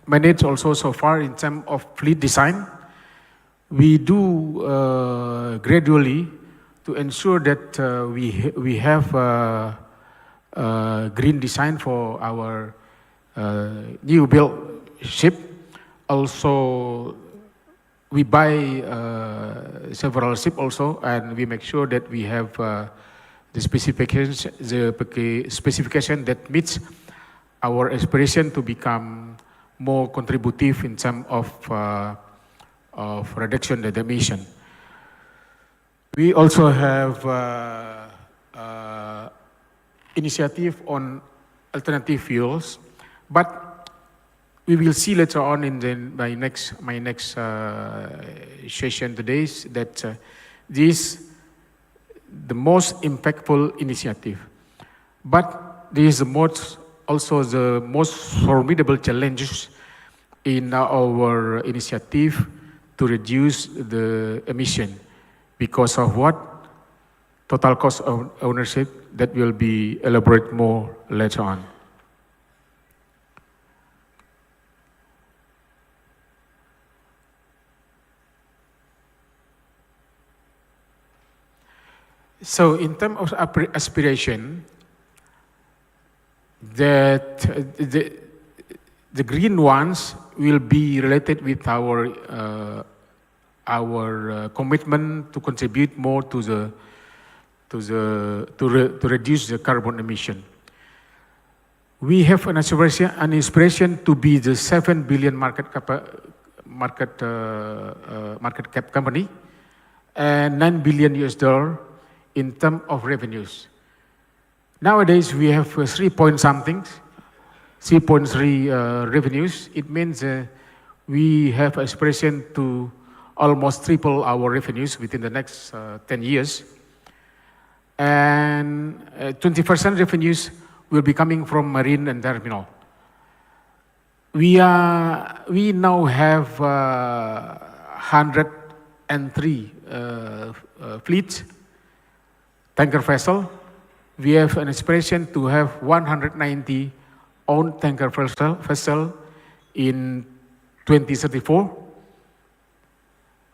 managed also so far in terms of fleet design. We do gradually to ensure that we have green design for our new built ship. Also, we buy several ships also, and we make sure that we have the specification that meets our aspiration to become more contributive in terms of reduction of the emission. We also have initiative on alternative fuels, but we will see later on in my next session today that this the most impactful initiative. But this is also the most formidable challenges in our initiative to reduce the emission because of what? Total cost of ownership that will be elaborated more later on. So in terms of aspiration, that the green ones will be related with our commitment to contribute more to reduce the carbon emission. We have an inspiration to be the 7 billion market cap company and $9 billion in terms of revenues. Nowadays, we have 3.3 revenues. It means we have aspiration to almost triple our revenues within the next 10 years. And 20% revenues will be coming from marine and terminal. We now have 103 fleets, tanker vessel. We have an aspiration to have 190 owned tanker vessel in 2034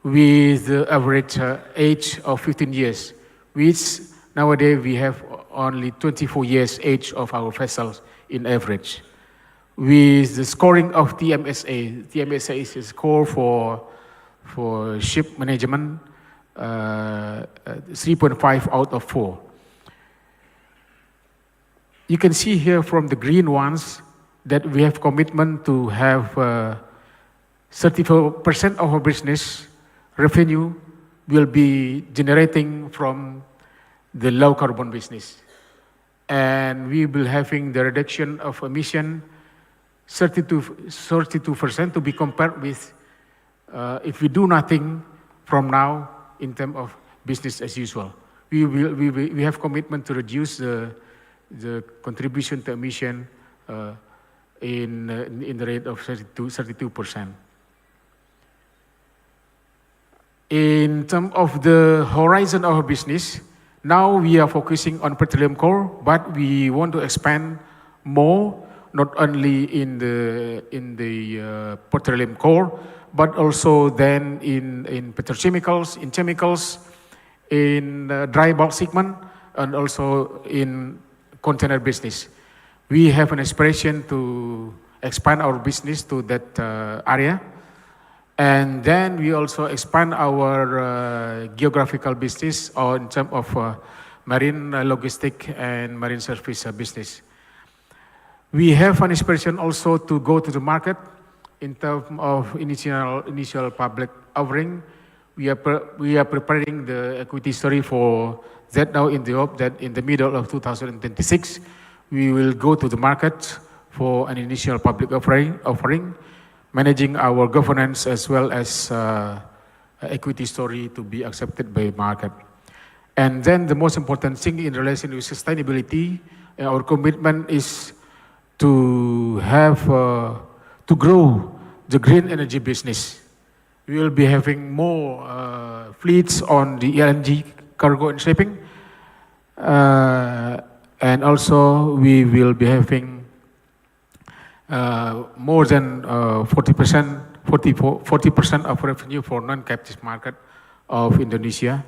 with the average age of 15 years, which nowadays we have only 24 years age of our vessels in average. With the scoring of TMSA, TMSA is a score for ship management, 3.5 out of 4. You can see here from the green ones that we have commitment to have 34% of our business revenue will be generating from the low carbon business. And we will having the reduction of emission 32% to be compared with if we do nothing from now in terms of business as usual. We have commitment to reduce the contribution to emission in the rate of 32%. In terms of the horizon of our business, now we are focusing on petroleum core, but we want to expand more, not only in the petroleum core, but also then in petrochemicals, in chemicals, in dry bulk segment, and also in container business. We have an aspiration to expand our business to that area. And then we also expand our geographical business or in terms of marine logistic and marine service business. We have an aspiration also to go to the market in terms of initial public offering. We are preparing the equity story for that now in the hope that in the middle of 2026, we will go to the market for an initial public offering, managing our governance as well as equity story to be accepted by market. And then the most important thing in relation with sustainability, our commitment is to have, to grow the green energy business. We will be having more fleets on the LNG cargo and shipping. And also we will be having more than 40% of revenue for non-captive market of Indonesia.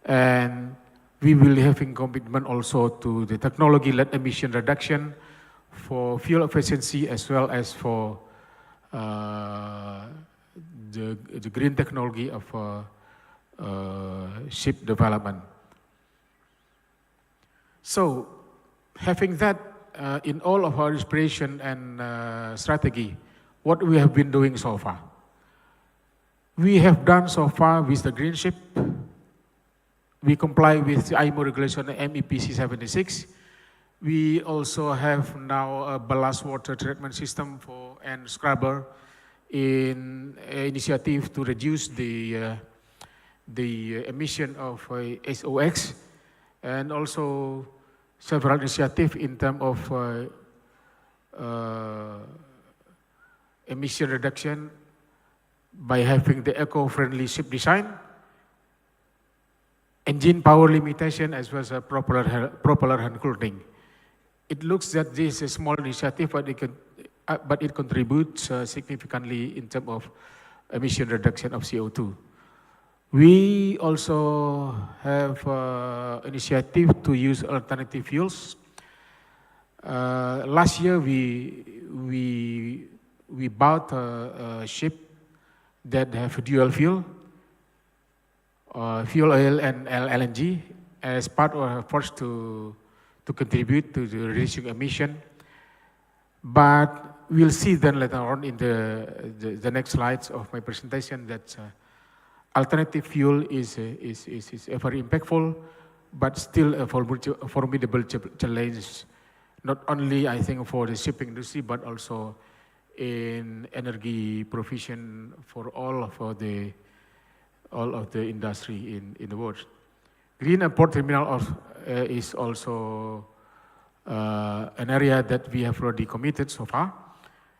And we will be having commitment also to the technology-led emission reduction for fuel efficiency as well as for the green technology of ship development. So, having that in all of our inspiration and strategy, what we have been doing so far. We have done so far with the green ship. We comply with the IMO regulation MEPC 76. We also have now a ballast water treatment system and scrubber in initiative to reduce the emission of SOx, and also several initiatives in terms of emission reduction by having the eco-friendly ship design, engine power limitation, as well as a propeller hand cooling. It looks that this is a small initiative, but it contributes significantly in terms of emission reduction of CO2. We also have initiative to use alternative fuels. Last year, we bought a ship that have dual fuel, fuel oil and LNG, as part of our efforts to contribute to the reducing emission. But we'll see then later on in the next slides of my presentation that alternative fuel is very impactful, but still a formidable challenge, not only I think for the shipping industry, but also in energy provision for all of the industry in the world. Green and port terminal is also an area that we have already committed so far.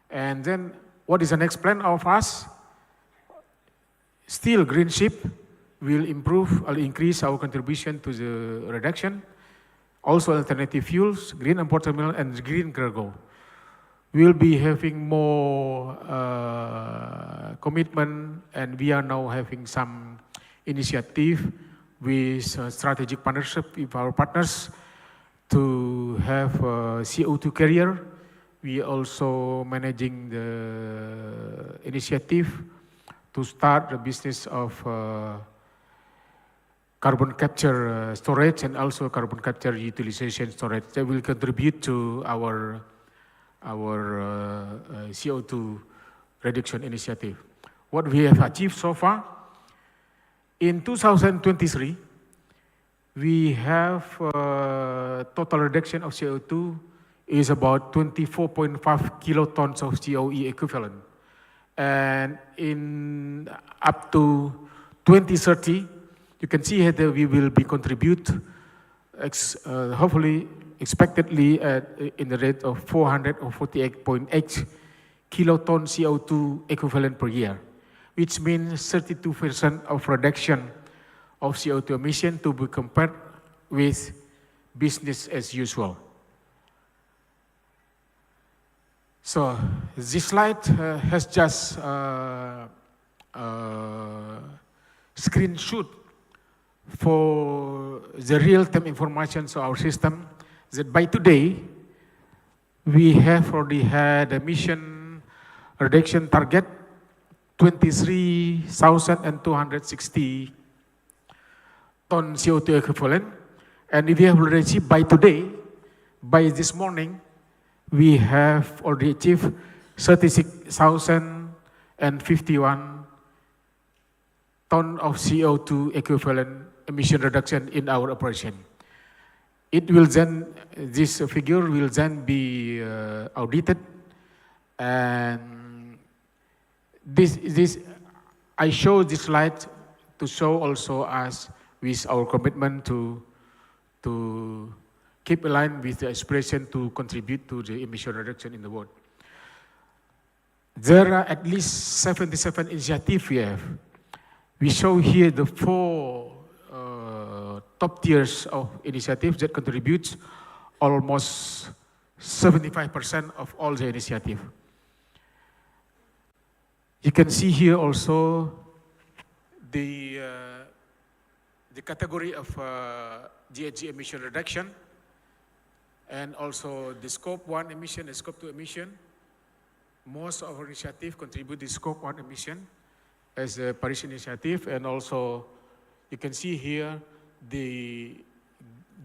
And then what is the next plan of us? Still, green ship will increase our contribution to the reduction. Also, alternative fuels, green and port terminal, and green cargo. We'll be having more commitment, and we are now having some initiative with strategic partnership with our partners to have a CO2 carrier. We also managing the initiative to start the business of carbon capture storage and also carbon capture utilization storage that will contribute to our CO2 reduction initiative. What we have achieved so far, in 2023, we have total reduction of CO2 is about 24.5 kilotons of COE equivalent. And in up to 2030, you can see here that we will be contribute, hopefully, expectedly in the rate of 448.8 kiloton CO2 equivalent per year, which means 32% of reduction of CO2 emission to be compared with business as usual. So this slide has just screenshot for the real-time information of our system that by today we have already had emission reduction target 23,260 ton CO2 equivalent, and if we have already achieved by today, by this morning, we have already achieved 36,051 ton of CO2 equivalent emission reduction in our operation. It will then, this figure will then be audited, and I show this slide to show also us with our commitment to keep aligned with the aspiration to contribute to the emission reduction in the world. There are at least 77 initiatives we have. We show here the 4 top tiers of initiatives that contributes almost 75% of all the initiative. You can see here also the category of GHG emission reduction, and also the scope 1 emission and scope 2 emission. Most of our initiative contribute to scope 1 emission as a Paris initiative, and also you can see here the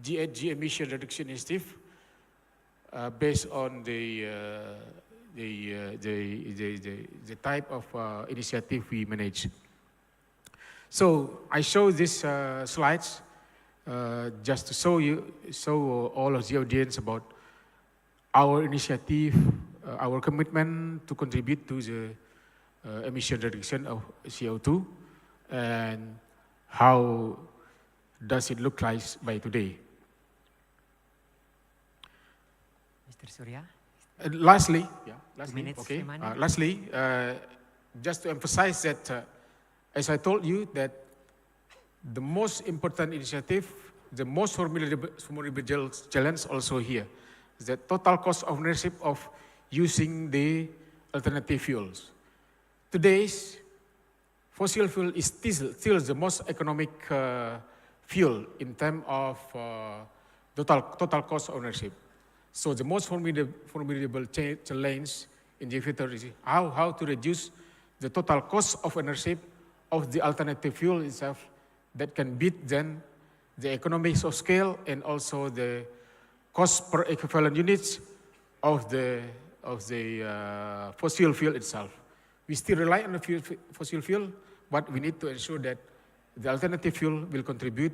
GHG emission reduction initiative based on the type of initiative we manage. So I show these slides just to show all of the audience about our initiative, our commitment to contribute to the emission reduction of CO2, and how does it look like by today. Mr. Surya. Lastly, minutes okay. remaining. Lastly, just to emphasize that, as I told you, that the most important initiative, the most formidable challenge also here is the total cost of ownership of using the alternative fuels. Today's fossil fuel is still the most economic fuel in terms of total cost of ownership. So the most formidable challenge in the future is how to reduce the total cost of ownership of the alternative fuel itself that can beat then the economies of scale and also the cost per equivalent units of the fossil fuel itself. We still rely on the fossil fuel, but we need to ensure that the alternative fuel will contribute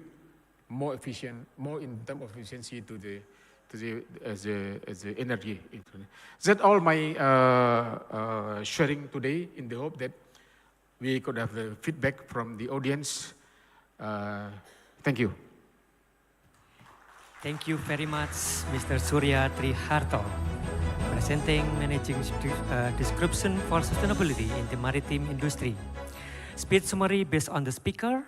more efficient, more in terms of efficiency to the energy. That's all my sharing today, in the hope that we could have the feedback from the audience. Thank you. Thank you very much, Mr. Surya Triharto, presenting managing description for sustainability in the maritime industry. Speed summary based on the speaker,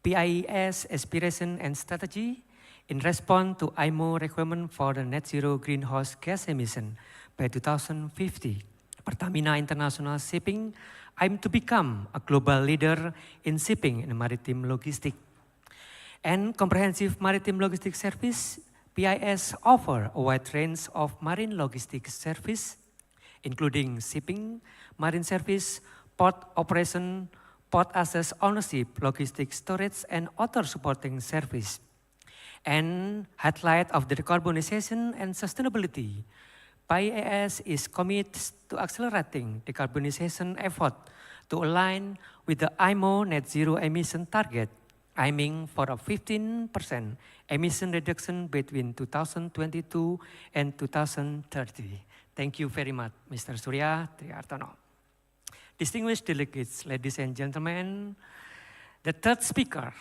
PIES aspiration and strategy in response to IMO requirement for the net zero greenhouse gas emission by 2050. Pertamina International Shipping aim to become a global leader in shipping and maritime logistics. And comprehensive maritime logistics service, PIS offer a wide range of marine logistics service, including shipping, marine service, port operation, port access ownership, logistics storage, and other supporting service. And highlight of the decarbonization and sustainability, PIS is committed to accelerating decarbonization effort to align with the IMO net zero emission target, aiming for a 15% emission reduction between 2022 and 2030. Thank you very much, Mr. Surya Trihartono. Distinguished delegates, ladies and gentlemen, the third speaker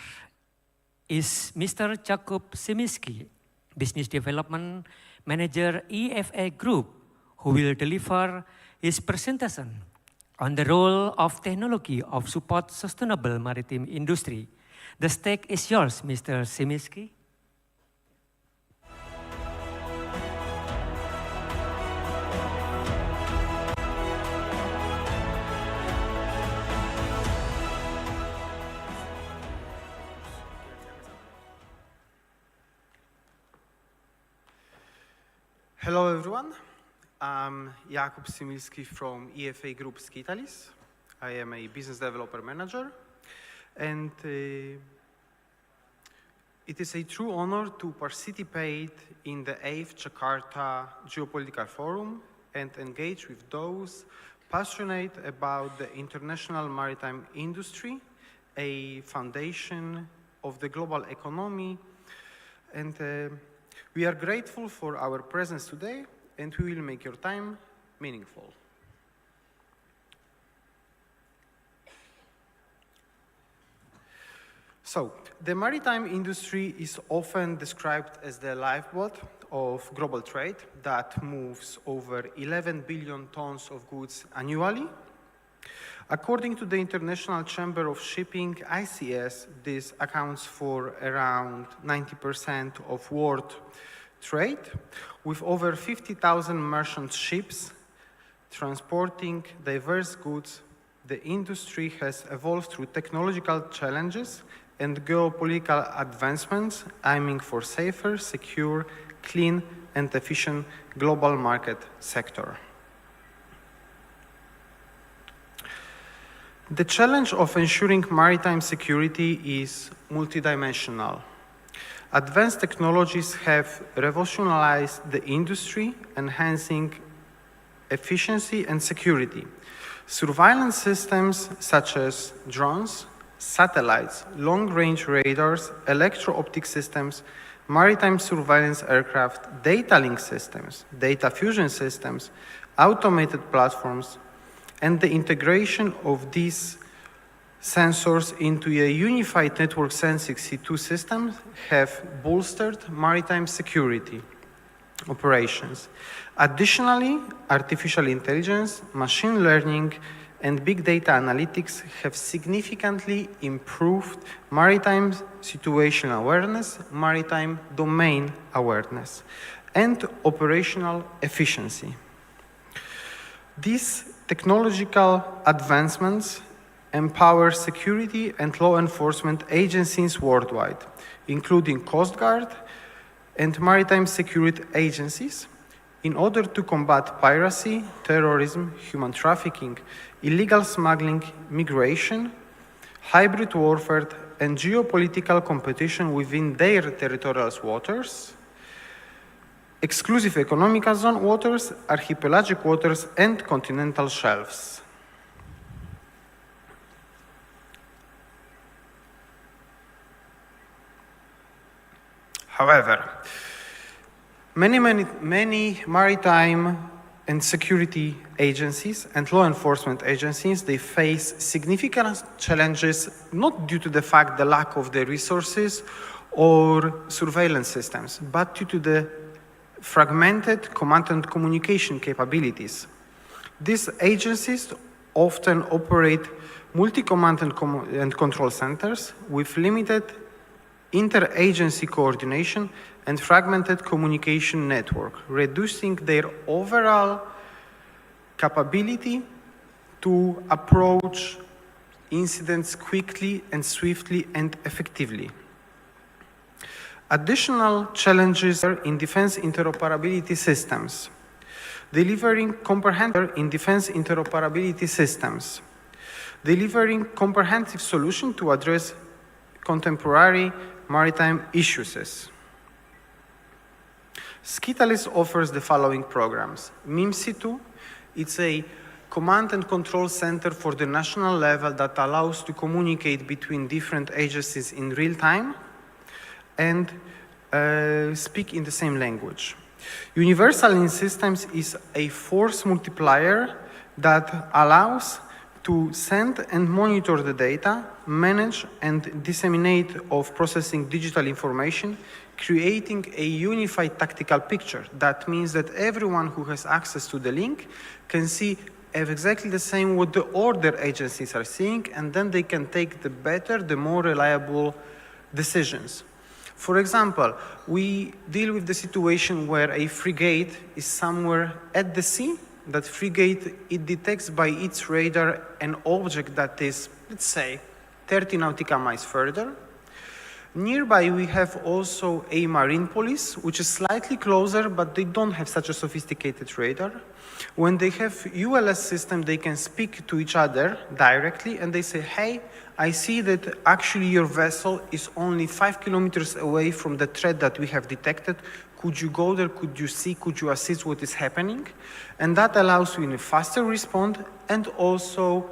is Mr. Jakub Simiski, Business Development Manager EFA Group, who will deliver his presentation on the role of technology of support sustainable maritime industry. The stage is yours, Mr. Simiski. Hello everyone, I'm Jakub Similski from EFA Group Skitalis. I am a business developer manager, and it is a true honor to participate in the 8th Jakarta Geopolitical Forum and engage with those passionate about the international maritime industry, a foundation of the global economy, and we are grateful for our presence today, and we will make your time meaningful. So, the maritime industry is often described as the lifeblood of global trade that moves over 11 billion tons of goods annually. According to the International Chamber of Shipping, ICS, this accounts for around 90% of world trade, with over 50,000 merchant ships transporting diverse goods. The industry has evolved through technological challenges and geopolitical advancements, aiming for safer, secure, clean, and efficient global market sector. The challenge of ensuring maritime security is multidimensional. Advanced technologies have revolutionized the industry, enhancing efficiency and security. Surveillance systems such as drones, satellites, long-range radars, electro-optic systems, maritime surveillance aircraft, data link systems, data fusion systems, automated platforms, and the integration of these sensors into a unified network sensing C2 system have bolstered maritime security. operations. Additionally, artificial intelligence, machine learning, and big data analytics have significantly improved maritime situational awareness, maritime domain awareness, and operational efficiency. These technological advancements empower security and law enforcement agencies worldwide, including Coast Guard and maritime security agencies, in order to combat piracy, terrorism, human trafficking, illegal smuggling, migration, hybrid warfare, and geopolitical competition within their territorial waters, exclusive economic zone waters, archipelagic waters, and continental shelves. However, many maritime and security agencies and law enforcement agencies, they face significant challenges, not due to the fact the lack of the resources or surveillance systems, but due to the fragmented command and communication capabilities. These agencies often operate multi-command and control centers with limited interagency coordination and fragmented communication network, reducing their overall capability to approach incidents quickly and swiftly and effectively. Additional challenges are in defense interoperability systems. Delivering comprehensive solution to address contemporary maritime issues. Skitalis offers the following programs. MIMSI2, it's a command and control center for the national level that allows to communicate between different agencies in real time and speak in the same language. Universal in Systems is a force multiplier that allows to send and monitor the data, manage and disseminate of processing digital information, creating a unified tactical picture. That means that everyone who has access to the link can see exactly the same what the other agencies are seeing, and then they can take the better, the more reliable decisions. For example, we deal with the situation where a frigate is somewhere at the sea. That frigate, it detects by its radar an object that is, let's say, 30 nautical miles further. Nearby, we have also a marine police, which is slightly closer, but they don't have such a sophisticated radar. When they have ULS system, they can speak to each other directly, and they say, hey, I see that actually your vessel is only 5 kilometers away from the threat that we have detected. Could you go there? Could you see? Could you assist what is happening? And that allows you in a faster response, and also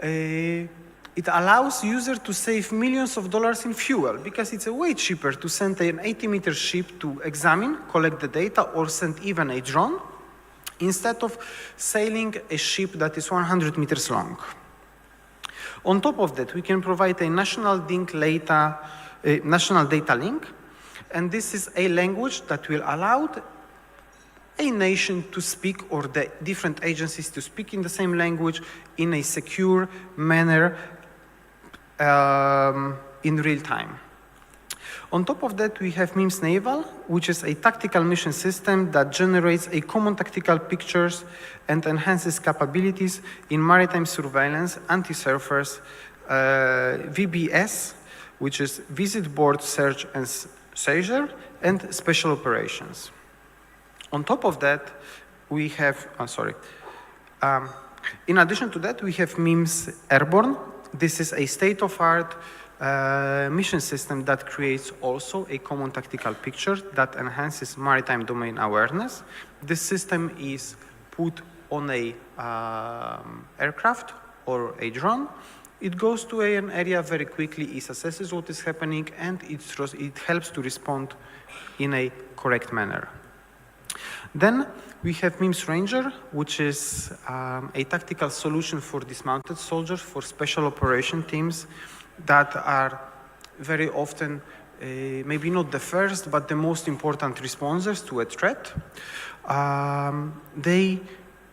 it allows user to save millions of dollars in fuel, because it's way cheaper to send an 80-meter ship to examine, collect the data, or send even a drone, instead of sailing a ship that is 100 meters long. On top of that, we can provide a national data link, and this is a language that will allow a nation to speak, or the different agencies to speak in the same language in a secure manner in real time. On top of that, we have MIMS Naval, which is a tactical mission system that generates a common tactical pictures and enhances capabilities in maritime surveillance, anti-surface, VBS, which is Visit Board Search and Seizure, and Special Operations. On top of that, we have, in addition to that, we have MIMS Airborne. This is a state-of-art mission system that creates also a common tactical picture that enhances maritime domain awareness. This system is put on a aircraft or a drone. It goes to an area very quickly, it assesses what is happening, and it helps to respond in a correct manner. Then we have MIMS Ranger, which is a tactical solution for dismounted soldiers, for special operation teams that are very often maybe not the first, but the most important responders to a threat. They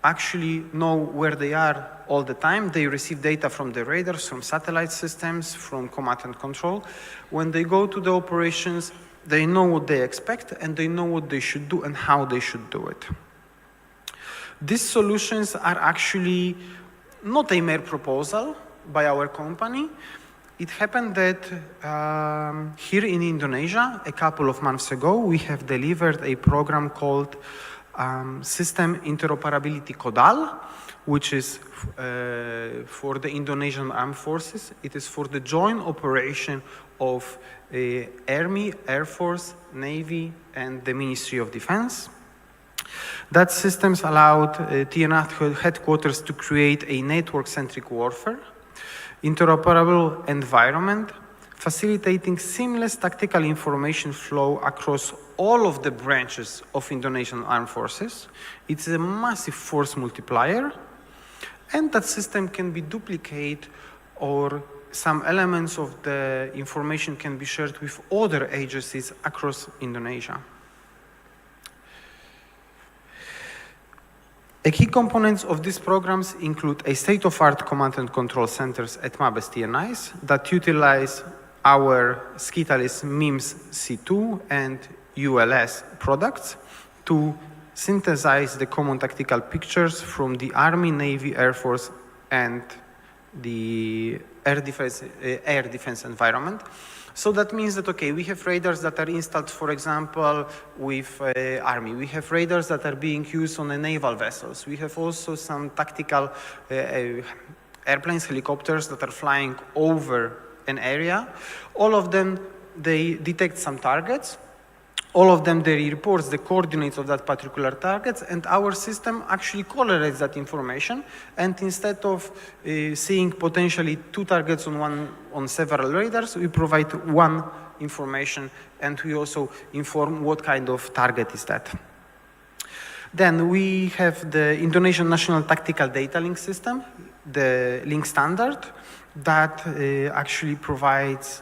actually know where they are all the time. They receive data from the radars, from satellite systems, from command and control. When they go to the operations, they know what they expect and they know what they should do and how they should do it. These solutions are actually not a mere proposal by our company. It happened that here in Indonesia, a couple of months ago, we have delivered a program called System Interoperability Kodal, which is for the Indonesian Armed Forces. It is for the joint operation of Army, Air Force, Navy, and the Ministry of Defense. That systems allowed TNR headquarters to create a network-centric warfare, interoperable environment, facilitating seamless tactical information flow across all of the branches of Indonesian Armed Forces. It's a massive force multiplier, and that system can be duplicated, or some elements of the information can be shared with other agencies across Indonesia. A key components of these programs include a state-of-art command and control centers at Mabes TNIs that utilize our Skitalis MIMS C2 and ULS products to synthesize the common tactical pictures from the Army, Navy, Air Force, and the air defense environment. So that means that, okay, we have radars that are installed, for example, with Army. We have radars that are being used on the naval vessels. We have also some tactical airplanes, helicopters that are flying over an area. All of them, they detect some targets. All of them, they reports the coordinates of that particular targets, and our system actually correlates that information. And instead of seeing potentially two targets on several radars, we provide one information, and we also inform what kind of target is that. Then we have the Indonesian National Tactical Data Link System, the link standard, that actually provides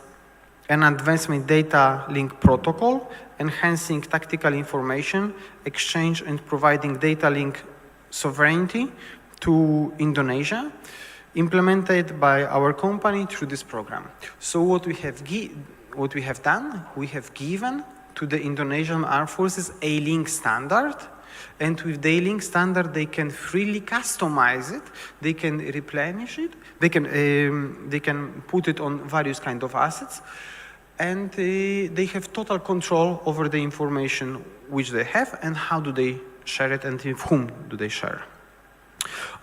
an advancement data link protocol, enhancing tactical information exchange and providing data link sovereignty to Indonesia, implemented by our company through this program. So what we have done, we have given to the Indonesian Armed Forces a link standard, and with the link standard they can freely customize it, they can replenish it, they can put it on various kind of assets, and they have total control over the information which they have and how do they share it and with whom do they share.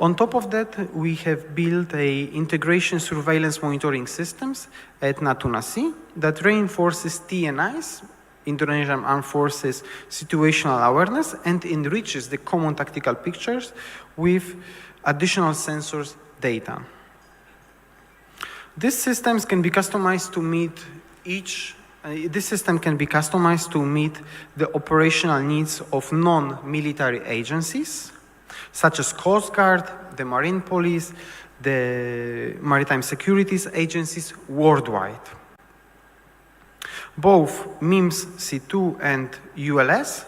On top of that, we have built a integration surveillance monitoring systems at Natuna Sea that reinforces TNI's, Indonesian Armed Forces, situational awareness and enriches the common tactical pictures with additional sensors data. These systems can be customized to meet this system can be customized to meet the operational needs of non-military agencies, such as Coast Guard, the Marine Police, the Maritime Securities agencies worldwide. Both MIMS C2 and ULS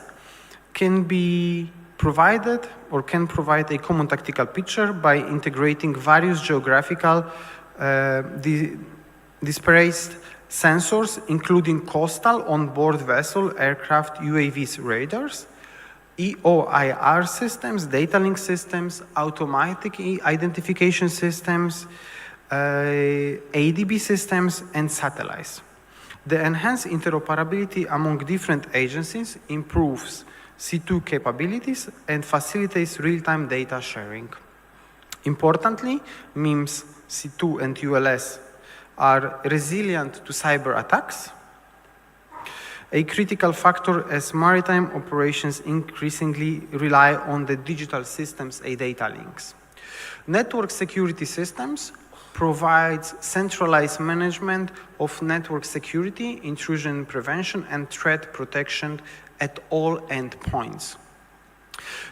can be provided or can provide a common tactical picture by integrating various geographical dispersed sensors, including coastal, onboard vessel, aircraft, UAVs, radars, EOIR systems, data link systems, automatic identification systems, ADB systems, and satellites. The enhanced interoperability among different agencies improves C2 capabilities and facilitates real-time data sharing. Importantly, MIMS, C2, and ULS are resilient to cyber attacks, a critical factor as maritime operations increasingly rely on the digital systems and data links. Network security systems provides centralized management of network security, intrusion prevention, and threat protection at all endpoints.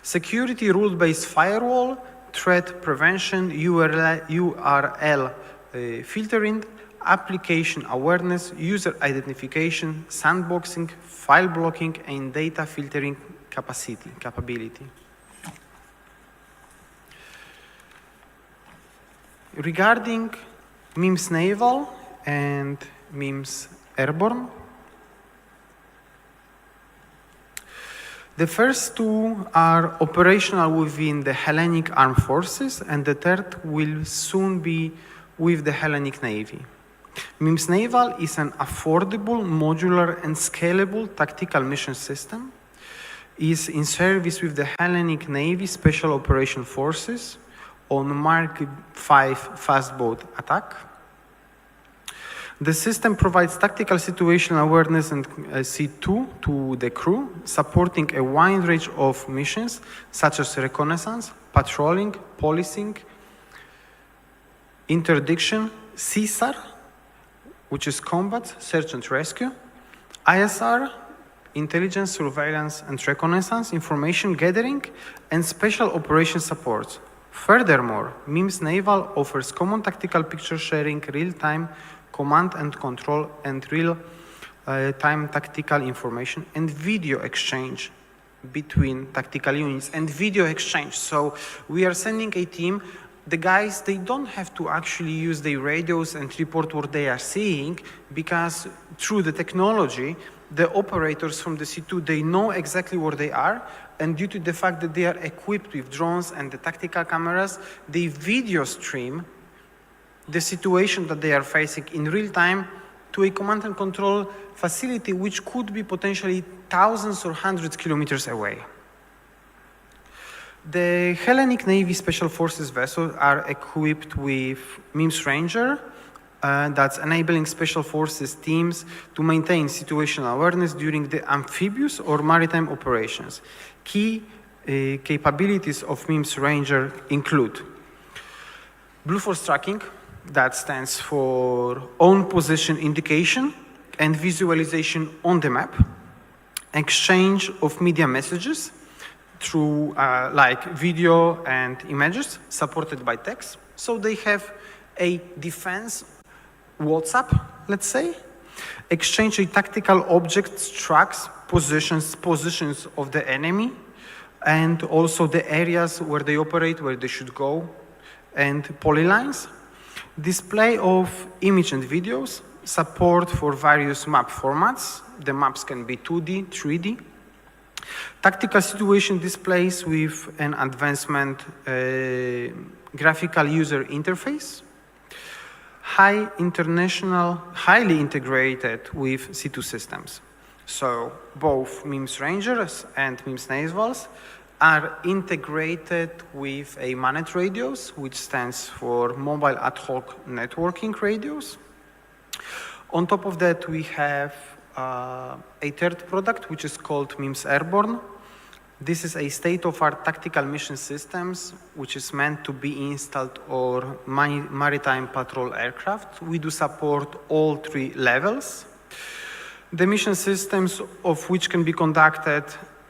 Security rule-based firewall, threat prevention, URL filtering application awareness, user identification, sandboxing, file blocking, and data filtering capability. Regarding MIMS Naval and MIMS Airborne, the first two are operational within the Hellenic Armed Forces, and the third will soon be with the Hellenic Navy. MIMS Naval is an affordable, modular, and scalable tactical mission system. It is in service with the Hellenic Navy Special Operation Forces on Mark V fast boat attack. The system provides tactical situational awareness and C2 to the crew, supporting a wide range of missions such as reconnaissance, patrolling, policing, interdiction, CSAR, which is combat, search and rescue, ISR, intelligence, surveillance and reconnaissance, information gathering, and special operations support. Furthermore, MIMS Naval offers common tactical picture sharing, real-time command and control, and real-time tactical information and video exchange between tactical units and video exchange. So we are sending a team. The guys, they don't have to actually use their radios and report what they are seeing, because through the technology, the operators from the C2, they know exactly where they are, and due to the fact that they are equipped with drones and the tactical cameras, they video stream the situation that they are facing in real time to a command and control facility which could be potentially thousands or hundreds of kilometers away. The Hellenic Navy Special Forces vessels are equipped with MIMS Ranger, that's enabling Special Forces teams to maintain situational awareness during the amphibious or maritime operations. Key capabilities of MIMS Ranger include Blue Force tracking, that stands for own position indication and visualization on the map, exchange of media messages through like video and images supported by text. So they have a defense WhatsApp, let's say, exchange a tactical objects, tracks, positions of the enemy, and also the areas where they operate, where they should go, and polylines. Display of image and videos, support for various map formats. The maps can be 2D, 3D. Tactical situation displays with an advancement graphical user interface. Highly integrated with C2 systems. So both MIMS Rangers and MIMS Navals are integrated with a managed radios, which stands for mobile ad hoc networking radios. On top of that, we have a third product, which is called MIMS Airborne. This is a state-of-art tactical mission systems, which is meant to be installed on maritime patrol aircraft. We do support all three levels. The mission systems of which can be conducted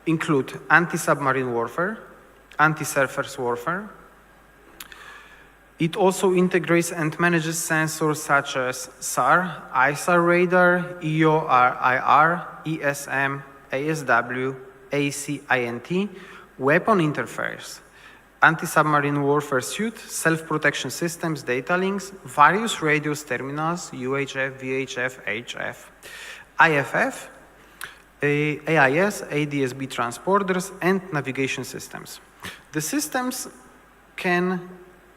include anti-submarine warfare, anti-surface warfare. It also integrates and manages sensors such as SAR, ISAR radar, EOR-IR, ESM, ASW, ACINT, weapon interface, anti-submarine warfare suite, self-protection systems, data links, various radios terminals, UHF, VHF, HF, IFF, AIS, ADSB transporters, and navigation systems. The systems can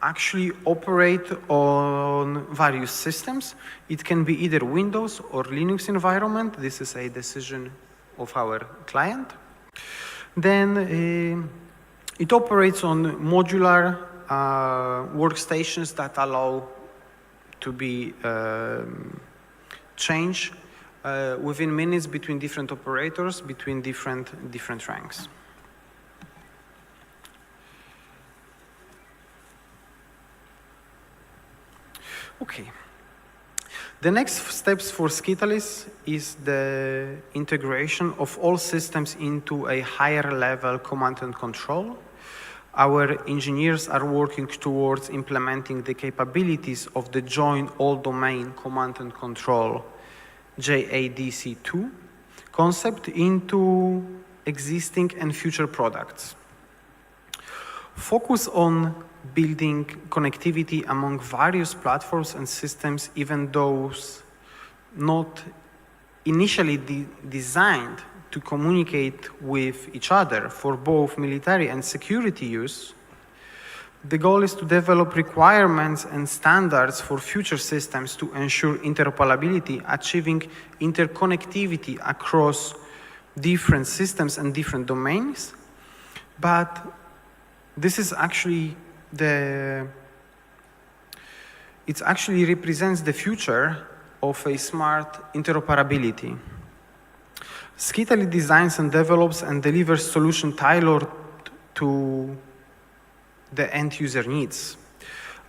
actually operate on various systems. It can be either Windows or Linux environment. This is a decision of our client. Then it operates on modular workstations that allow to be changed within minutes between different operators, between different ranks. Okay. The next steps for Skitalis is the integration of all systems into a higher level command and control. Our engineers are working towards implementing the capabilities of the Joint All-Domain Command and Control JADC2 concept into existing and future products. Focus on building connectivity among various platforms and systems, even those not initially designed to communicate with each other for both military and security use. The goal is to develop requirements and standards for future systems to ensure interoperability, achieving interconnectivity across different systems and different domains. But this is actually it actually represents the future of a smart interoperability. Skitally designs and develops and delivers solutions tailored to the end user needs.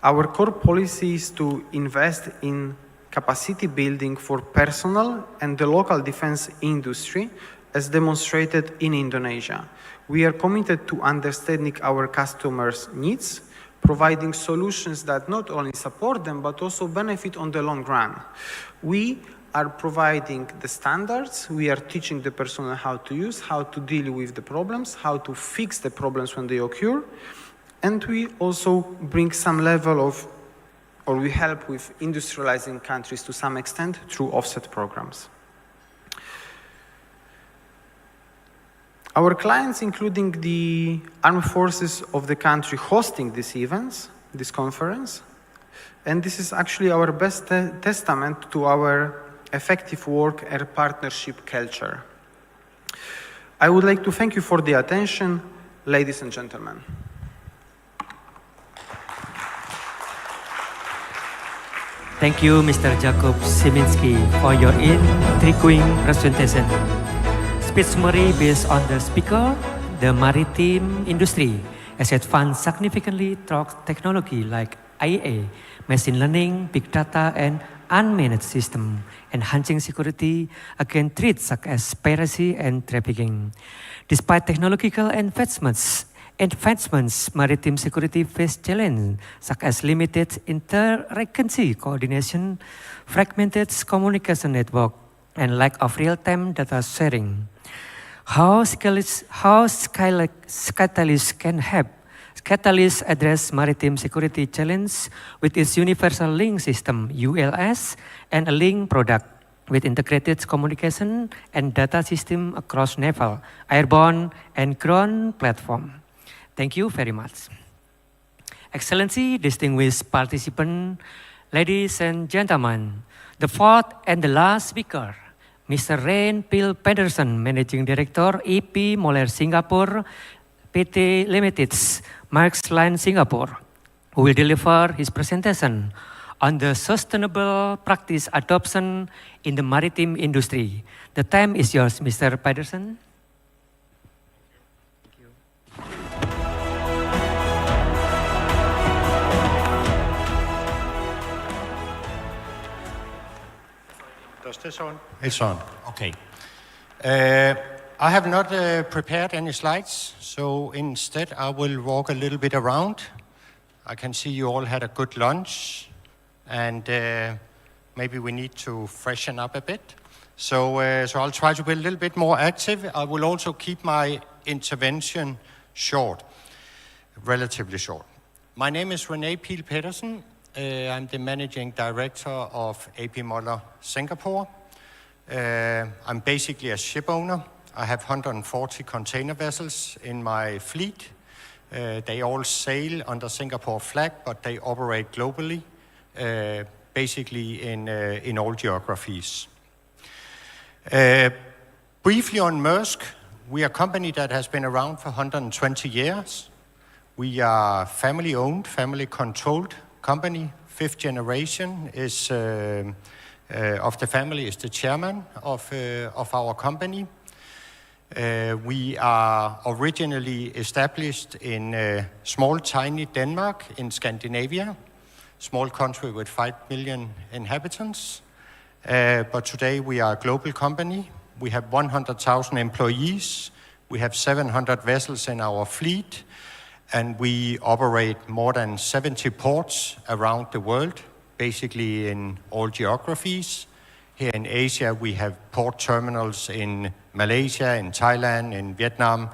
Our core policy is to invest in capacity building for personnel and the local defense industry, as demonstrated in Indonesia. We are committed to understanding our customers' needs, providing solutions that not only support them, but also benefit on the long run. We are providing the standards, we are teaching the personnel how to use, how to deal with the problems, how to fix the problems when they occur, and we also bring some level of, or we help with industrializing countries to some extent through offset programs. Our clients, including the armed forces of the country hosting these events, this conference, and this is actually our best testament to our effective work and partnership culture. I would like to thank you for the attention, ladies and gentlemen. Thank you, Mr. Jakub Szyminski, for your intriguing presentation. Speech summary based on the speaker, the maritime industry has advanced significantly through technology like IA, machine learning, big data, and unmanaged system, enhancing security against threats such as piracy and trafficking. Despite technological advancements, maritime security face challenges such as limited interagency coordination, fragmented communication network, and lack of real-time data sharing. How Skytalis can help? Skytalis address maritime security challenge with its universal link system, ULS, and a link product with integrated communication and data system across naval, airborne, and ground platform. Thank you very much. Excellency, distinguished participants, ladies and gentlemen, the fourth and the last speaker, Mr. Rein Pil Pedersen, Managing Director, EP Moller Singapore, PT Limited, Maersk Line Singapore, who will deliver his presentation on the sustainable practice adoption in the maritime industry. The time is yours, Mr. Pedersen. Does this on? It's on, okay. I have not prepared any slides, so instead I will walk a little bit around. I can see you all had a good lunch, and maybe we need to freshen up a bit. So I'll try to be a little bit more active. I will also keep my intervention short, relatively short. My name is René Pil Pedersen. I'm the Managing Director of AP Moller Singapore. I'm basically a ship owner. I have 140 container vessels in my fleet. They all sail under Singapore flag, but they operate globally, basically in all geographies. Briefly on Maersk, we are a company that has been around for 120 years. We are family-owned, family-controlled company. Fifth generation is of the family is the chairman of our company. We are originally established in small, tiny Denmark in Scandinavia, small country with 5 million inhabitants. But today we are a global company. We have 100,000 employees. We have 700 vessels in our fleet. and we operate more than 70 ports around the world, basically in all geographies. Here in Asia, we have port terminals in Malaysia, in Thailand, in Vietnam,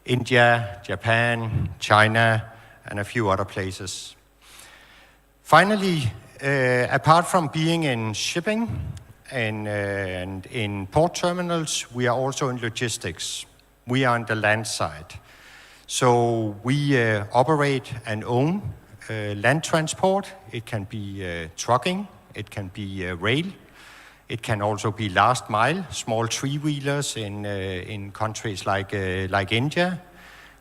India, Japan, China, and a few other places. Finally, apart from being in shipping and in port terminals, we are also in logistics. We are on the land side. So we operate and own land transport. It can be trucking, it can be rail, it can also be last mile, small three-wheelers in countries like India.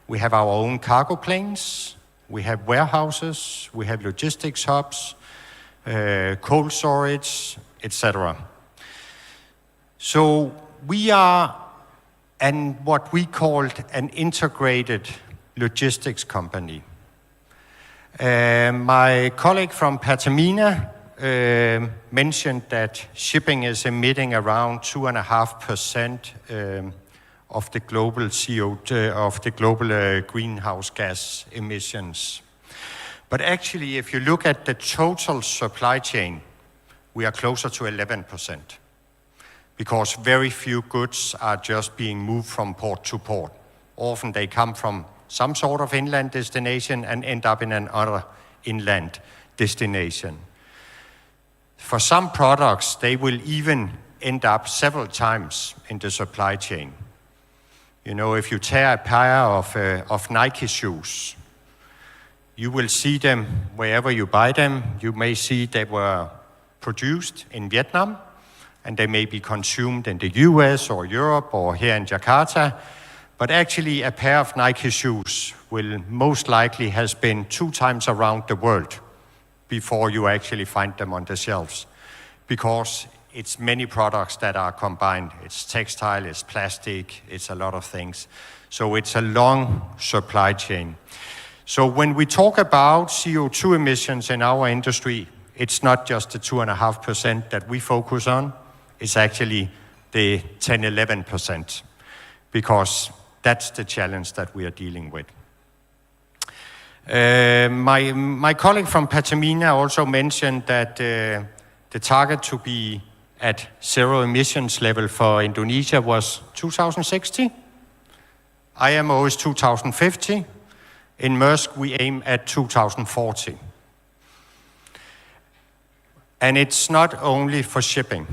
We have our own cargo planes, we have warehouses, we have logistics hubs, cold storage, etc. So we are what we called an integrated logistics company. My colleague from Pertamina mentioned that shipping is emitting around 2.5% of the global greenhouse gas emissions. But actually, if you look at the total supply chain, we are closer to 11%, because very few goods are just being moved from port to port. Often they come from some sort of inland destination and end up in another inland destination. For some products, they will even end up several times in the supply chain. You know, if you tear a pair of Nike shoes, you will see them wherever you buy them. You may see they were produced in Vietnam, and they may be consumed in the US or Europe or here in Jakarta. But actually, a pair of Nike shoes will most likely has been 2 times around the world before you actually find them on the shelves, because it's many products that are combined. It's textile, it's plastic, it's a lot of things. So it's a long supply chain. So when we talk about CO2 emissions in our industry, it's not just the 2.5% that we focus on, it's actually the 10-11%, because that's the challenge that we are dealing with. My colleague from Pertamina also mentioned that the target to be at zero emissions level for Indonesia was 2060. IMO is 2050. In Maersk, we aim at 2040. And it's not only for shipping,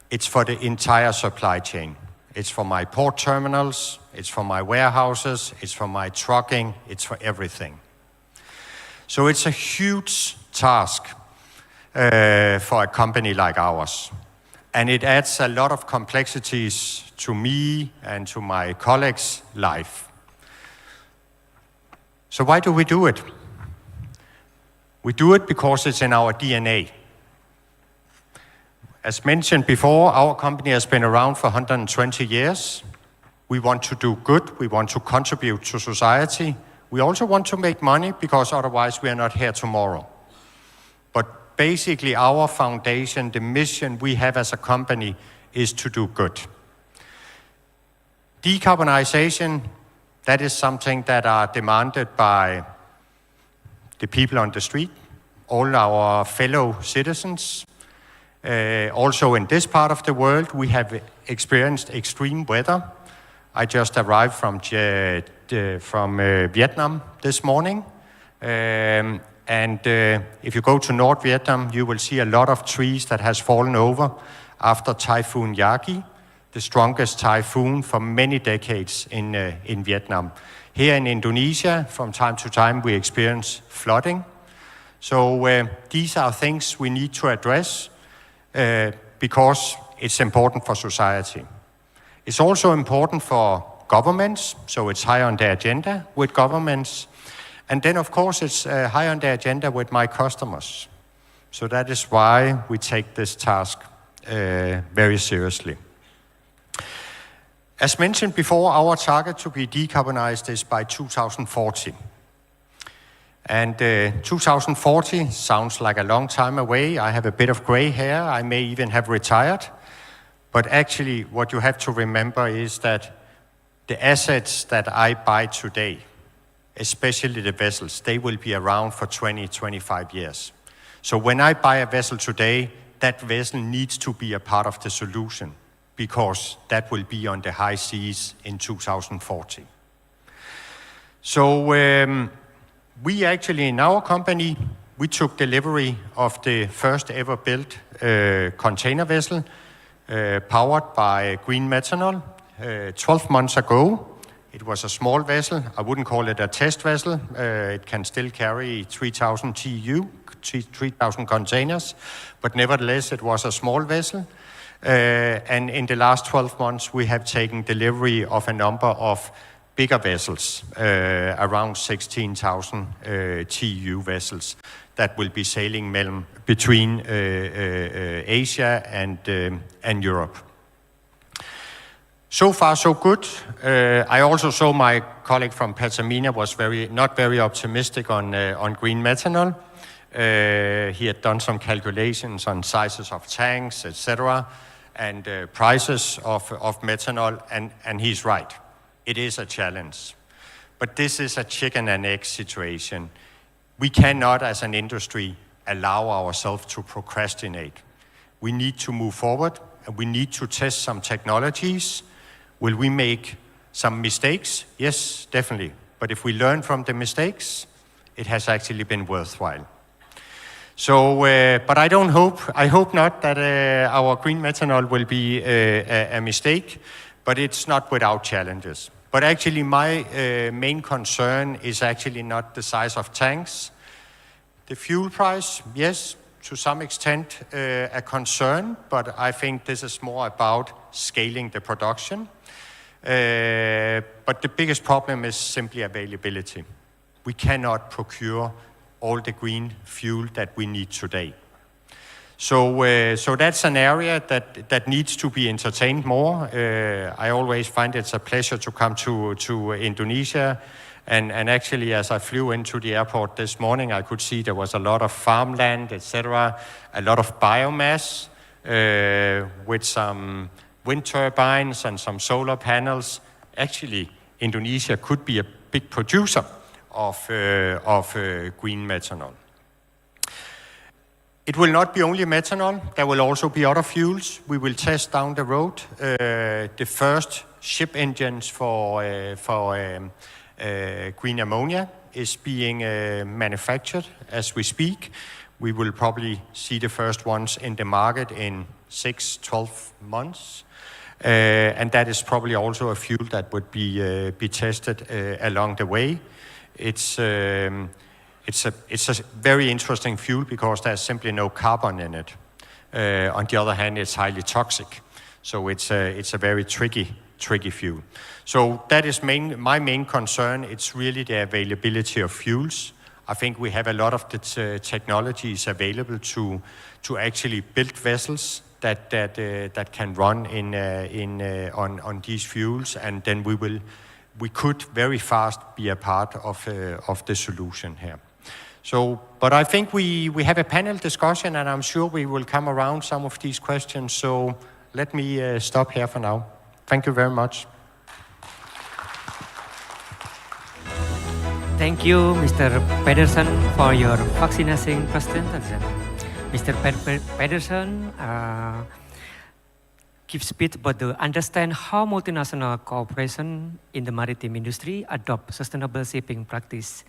it's for the entire supply chain. It's for my port terminals, it's for my warehouses, it's for my trucking, it's for everything. So it's a huge task for a company like ours. And it adds a lot of complexities to me and to my colleagues' life. So why do we do it? We do it because it's in our DNA. As mentioned before, our company has been around for 120 years. We want to do good, we want to contribute to society. We also want to make money, because otherwise we are not here tomorrow. But basically our foundation, the mission we have as a company, is to do good. Decarbonization, that is something that are demanded by the people on the street, all our fellow citizens. Also in this part of the world, we have experienced extreme weather. I just arrived from Vietnam this morning. If you go to North Vietnam, you will see a lot of trees that has fallen over after Typhoon Yagi, the strongest typhoon for many decades in Vietnam. Here in Indonesia, from time to time, we experience flooding. So these are things we need to address because it's important for society. It's also important for governments, so it's high on the agenda with governments. And then, of course, it's high on the agenda with my customers. So that is why we take this task very seriously. As mentioned before, our target to be decarbonized is by 2040. And 2040 sounds like a long time away. I have a bit of gray hair. I may even have retired. But actually, what you have to remember is that the assets that I buy today, especially the vessels, they will be around for 20, 25 years. So when I buy a vessel today, that vessel needs to be a part of the solution because that will be on the high seas in 2040. So we actually, in our company, we took delivery of the first ever built container vessel powered by green methanol 12 months ago. It was a small vessel. I wouldn't call it a test vessel. It can still carry 3,000 TEU, 3,000 containers, but nevertheless, it was a small vessel. And in the last 12 months, we have taken delivery of a number of bigger vessels, around 16,000 TEU vessels that will be sailing between Asia and Europe. So far, so good. I also saw my colleague from Pertamina was not very optimistic on green methanol. He had done some calculations on sizes of tanks, etc., and prices of methanol, and he's right. It is a challenge. But this is a chicken and egg situation. We cannot, as an industry, allow ourselves to procrastinate. We need to move forward, and we need to test some technologies. Will we make some mistakes? Yes, definitely. But if we learn from the mistakes, it has actually been worthwhile. So, but I hope not that our green methanol will be a mistake, but it's not without challenges. But actually my main concern is actually not the size of tanks. The fuel price, yes, to some extent a concern, but I think this is more about scaling the production. But the biggest problem is simply availability. We cannot procure all the green fuel that we need today. So that's an area that needs to be entertained more. I always find it's a pleasure to come to Indonesia. And actually, as I flew into the airport this morning, I could see there was a lot of farmland, etc., a lot of biomass with some wind turbines and some solar panels. Actually, Indonesia could be a big producer of green methanol. It will not be only methanol. There will also be other fuels. We will test down the road the first ship engines for green ammonia is being manufactured as we speak. We will probably see the first ones in the market in 6-12 months. And that is probably also a fuel that would be tested along the way. It's a very interesting fuel because there's simply no carbon in it. On the other hand, it's highly toxic. So it's a very tricky fuel. So that is my main concern. It's really the availability of fuels. I think we have a lot of the technologies available to actually build vessels that can run on these fuels, and then we could very fast be a part of the solution here. So, but I think we have a panel discussion, and I'm sure we will come around some of these questions. So let me stop here for now. Thank you very much. Thank you, Mr. Pedersen, for your fascinating presentation. Mr. Pedersen gives speech about to understand how multinational cooperation in the maritime industry adopt sustainable shipping practice.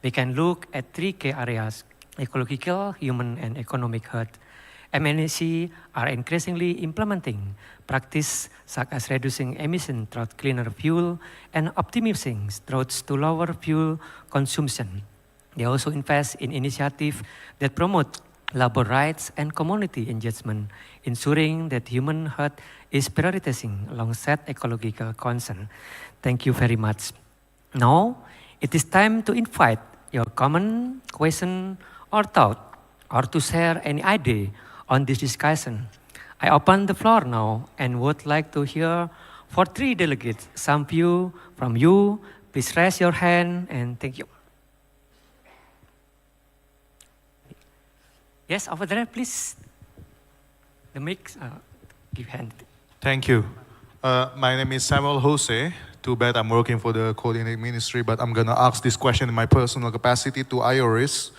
We can look at 3 key areas: ecological, human, and economic health. MNC are increasingly implementing practice such as reducing emission through cleaner fuel and optimizing routes to lower fuel consumption. They also invest in initiatives that promote labor rights and community engagement, ensuring that human health is prioritizing alongside ecological concern. Thank you very much. Now, it is time to invite your comment, question, or thought, or to share any idea on this discussion. I open the floor now and would like to hear for 3 delegates. Some view from you, please raise your hand and thank you. Yes, over there, please. The mic, give hand. Thank you. My name is Samuel Jose, Too bad I'm working for the coordinating ministry, but I'm gonna ask this question in my personal capacity to IORIS.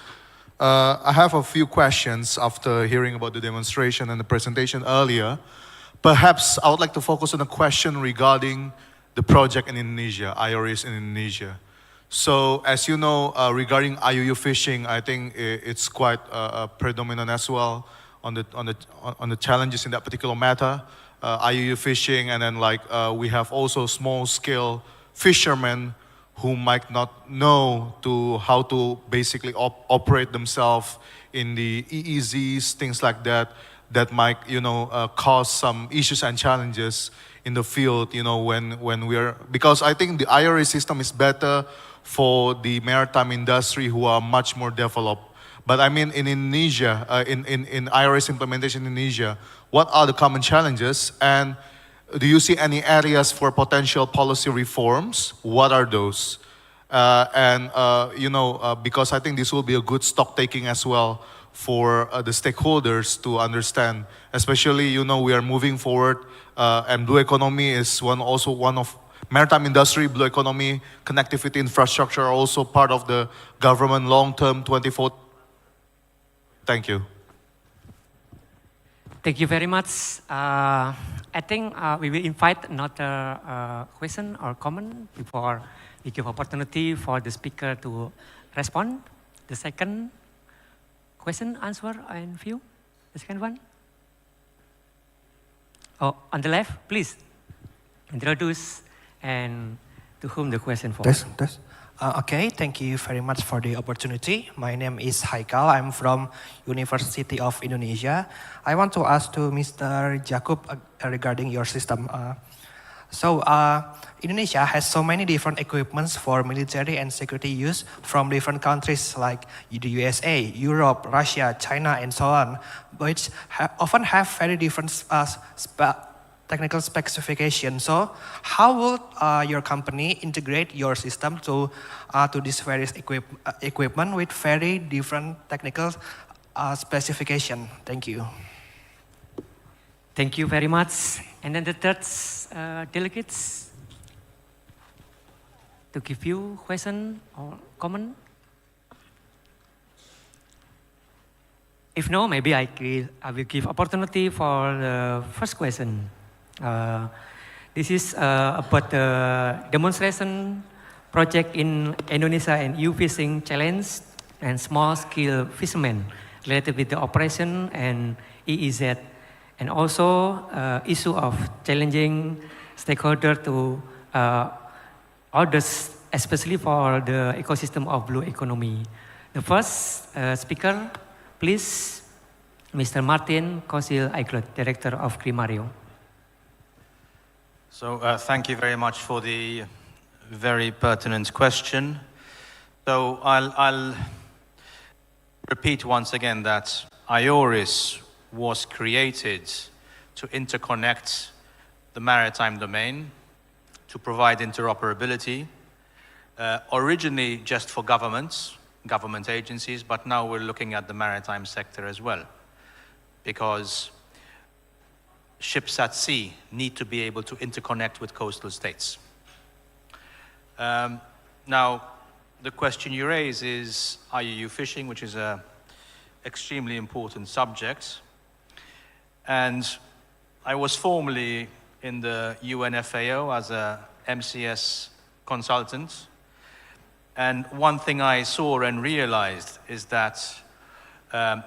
I have a few questions after hearing about the demonstration and the presentation earlier. Perhaps I would like to focus on a question regarding the project in Indonesia, IORIS in Indonesia. So, as you know, regarding IUU fishing, I think it's quite predominant as well on the challenges in that particular matter. IUU fishing, and then we have also small-scale fishermen who might not know how to basically operate themselves in the EEZs, things like that, that might cause some issues and challenges in the field. Because I think the IRA system is better for the maritime industry who are much more developed. But I mean, in Indonesia, in IRS implementation in Indonesia, what are the common challenges? And do you see any areas for potential policy reforms? What are those? Because I think this will be a good stock taking as well for the stakeholders to understand. Especially, we are moving forward, and blue economy is one of maritime industry, blue economy, connectivity infrastructure are also part of the government long-term 24. Thank you. Thank you very much. I think we will invite another question or comment before we give opportunity for the speaker to respond. The second question, answer, and view. The second one. Oh, on the left, please introduce and to whom the question for. Okay, thank you very much for the opportunity. My name is Haikal. I'm from University of Indonesia. I want to ask to Mr. Jakub regarding your system. Indonesia has so many different equipments for military and security use from different countries like the USA, Europe, Russia, China, and so on, which often have very different technical specifications. So how will your company integrate your system to these various equipment with very different technical specification? Thank you. Thank you very much. And then the third delegates to give you question or comment. If no, maybe I will give opportunity for the first question. This is about the demonstration project in Indonesia and EU fishing challenge and small-scale fishermen related with the operation and EEZ, and also issue of challenging stakeholder to others, especially for the ecosystem of blue economy. The first speaker, please, Mr. Martin Kosil Eiklot, Director of Crimario. So thank you very much for the very pertinent question. So I'll repeat once again that IORIS was created to interconnect the maritime domain, to provide interoperability, originally just for government agencies, but now we're looking at the maritime sector as well, because ships at sea need to be able to interconnect with coastal states. Now, the question you raise is IUU fishing, which is an extremely important subject. And I was formerly in the UNFAO as a MCS consultant. And one thing I saw and realized is that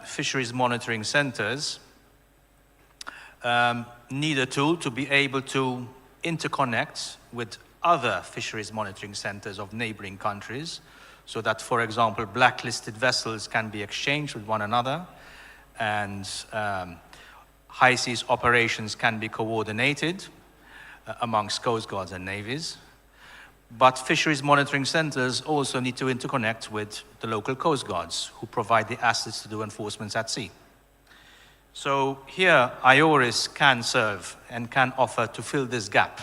fisheries monitoring centers need a tool to be able to interconnect with other fisheries monitoring centers of neighboring countries, so that, for example, blacklisted vessels can be exchanged with one another, and high seas operations can be coordinated amongst coast guards and navies. But fisheries monitoring centers also need to interconnect with the local coast guards who provide the assets to do enforcement at sea. So here, IORIS can serve and can offer to fill this gap.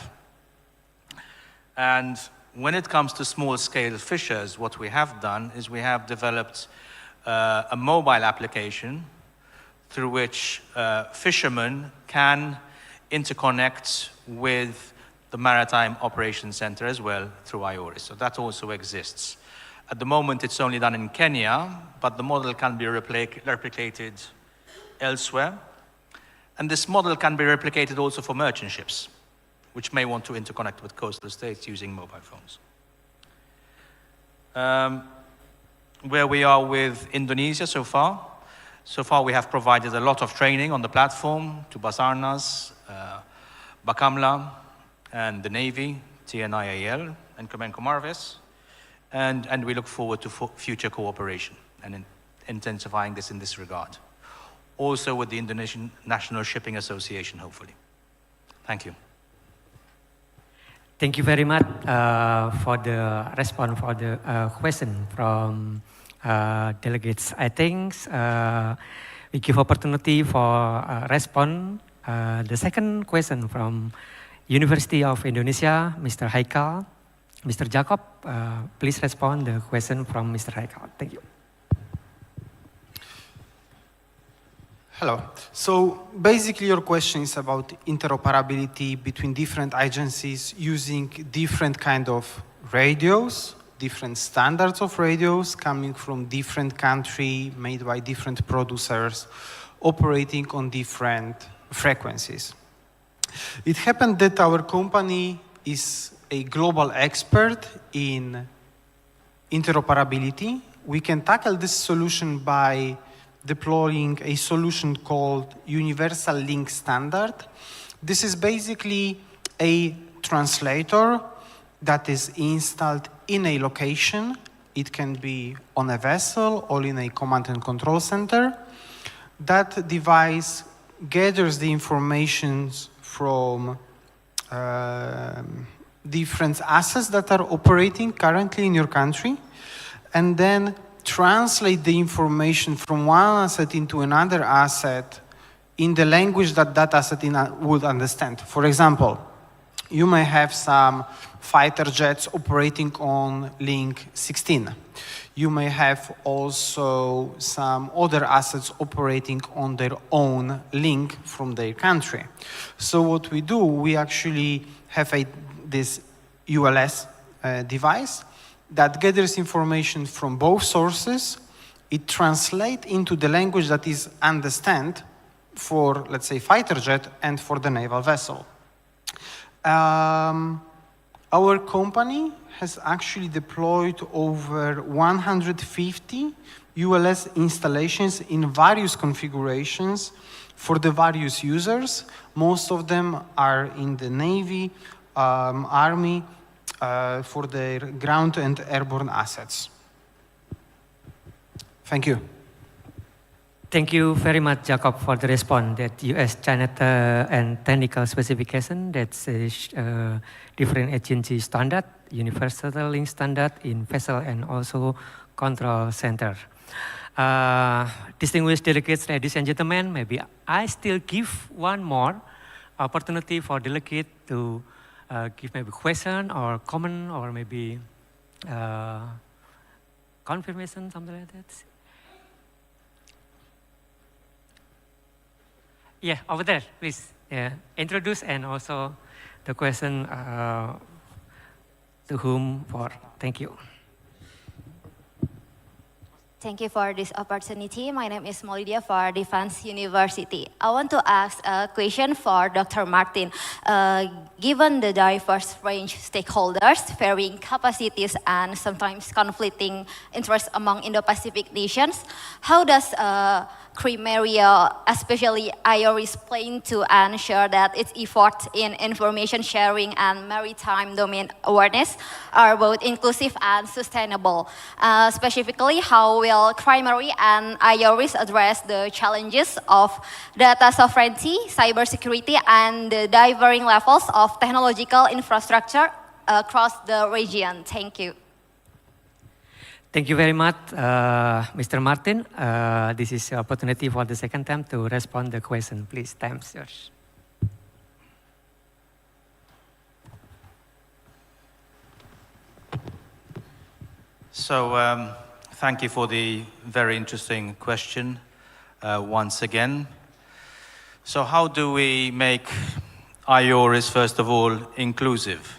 And when it comes to small-scale fishers, what we have done is we have developed a mobile application through which fishermen can interconnect with the Maritime Operations Center as well through IORIS. So that also exists. At the moment, it's only done in Kenya, but the model can be replicated elsewhere. And this model can be replicated also for merchant ships, which may want to interconnect with coastal states using mobile phones. Where we are with Indonesia so far. So far, we have provided a lot of training on the platform to Basarnas, Bakamla, and the Navy, TNIAL, and Kemenko Marves. And we look forward to future cooperation and intensifying this in this regard. Also with the Indonesian National Shipping Association, hopefully. Thank you. Thank you very much for the response for the question from delegates. I think we give opportunity for response. The second question from University of Indonesia, Mr. Haikal. Mr. Jacob, please respond the question from Mr. Haikal. Thank you. Hello. So basically your question is about interoperability between different agencies using different kind of radios, different standards of radios coming from different country, made by different producers, operating on different frequencies. It happened that our company is a global expert in interoperability. We can tackle this solution by deploying a solution called Universal Link Standard. This is basically a translator that is installed in a location. It can be on a vessel or in a command and control center. That device gathers the information from different assets that are operating currently in your country, and then translate the information from one asset into another asset in the language that that asset would understand. For example, you may have some fighter jets operating on link 16. You may have also some other assets operating on their own link from their country. So what we do, we actually have this ULS device that gathers information from both sources. It translates into the language that is understand for, let's say, fighter jet and for the naval vessel. Our company has actually deployed over 150 ULS installations in various configurations for the various users. Most of them are in the Navy, Army, for their ground and airborne assets. Thank you. Thank you very much, Jacob, for the response that US China and technical specification that's different agency standard, universal link standard in vessel and also control center. Distinguished delegates, ladies and gentlemen, maybe I still give one more opportunity for delegate to give maybe question or comment or maybe confirmation, something like that. Yeah, over there, please. Yeah, introduce and also the question to whom for. Thank you. Thank you for this opportunity. My name is Molidia for Defense University. I want to ask a question for Dr. Martin. Given the diverse range of stakeholders, varying capacities, and sometimes conflicting interests among Indo-Pacific nations, how does Crimeria, especially IORIS, plan to ensure that its efforts in information sharing and maritime domain awareness are both inclusive and sustainable? Specifically, how will Crimeria and IORIS address the challenges of data sovereignty, cybersecurity, and the differing levels of technological infrastructure across the region? Thank you. Thank you very much, Mr. Martin. This is the opportunity for the second time to respond the question. Please, time's yours. So, thank you for the very interesting question once again. So how do we make IOR is, first of all, inclusive.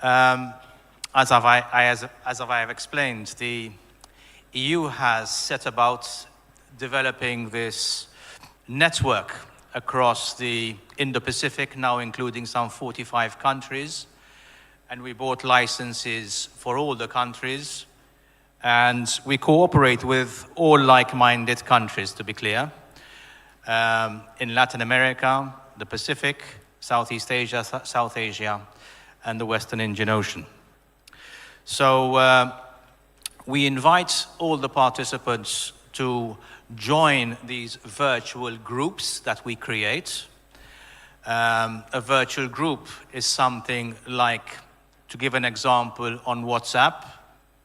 As I have explained, the EU has set about developing this network across the Indo-Pacific, now including some 45 countries. And we bought licenses for all the countries. And we cooperate with all like-minded countries, to be clear. In Latin America, the Pacific, Southeast Asia, South Asia, and the Western Indian Ocean. So we invite all the participants to join these virtual groups that we create. A virtual group is something like, to give an example, on WhatsApp,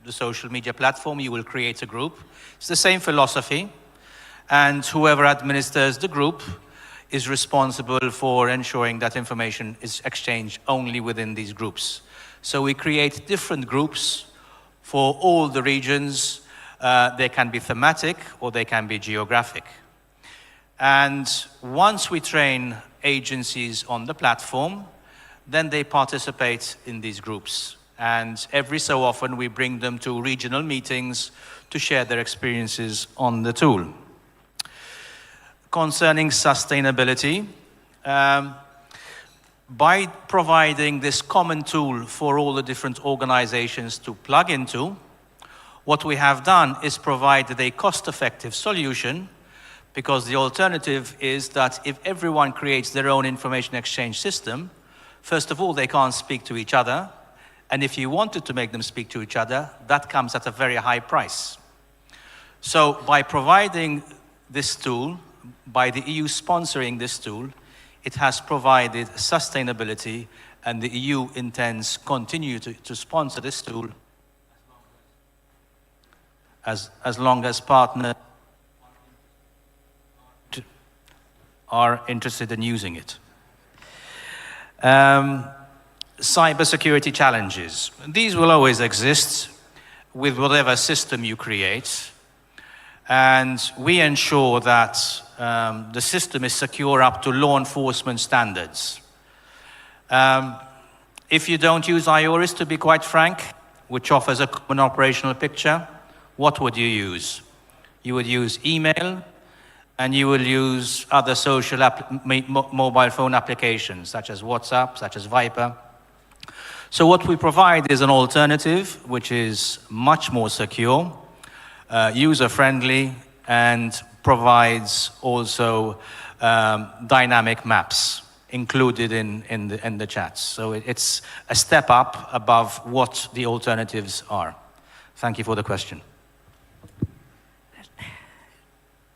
the social media platform, you will create a group. It's the same philosophy, and whoever administers the group is responsible for ensuring that information is exchanged only within these groups. So we create different groups for all the regions. They can be thematic or they can be geographic. And once we train agencies on the platform, then they participate in these groups. And every so often we bring them to regional meetings to share their experiences on the tool. Concerning sustainability, by providing this common tool for all the different organizations to plug into, what we have done is provided a cost-effective solution, because the alternative is that if everyone creates their own information exchange system, first of all, they can't speak to each other. And if you wanted to make them speak to each other, that comes at a very high price. So by providing this tool, by the EU sponsoring this tool, it has provided sustainability, and the EU intends continue to sponsor this tool as long as partners are interested in using it. Cybersecurity challenges. These will always exist with whatever system you create. And we ensure that the system is secure up to law enforcement standards. If you don't use IORIS, to be quite frank, which offers a common operational picture, what would you use? You would use email, and you will use other social mobile phone applications, such as WhatsApp, such as Viper. So what we provide is an alternative, which is much more secure, user-friendly, and provides also dynamic maps included in the chats. So it's a step up above what the alternatives are. Thank you for the question.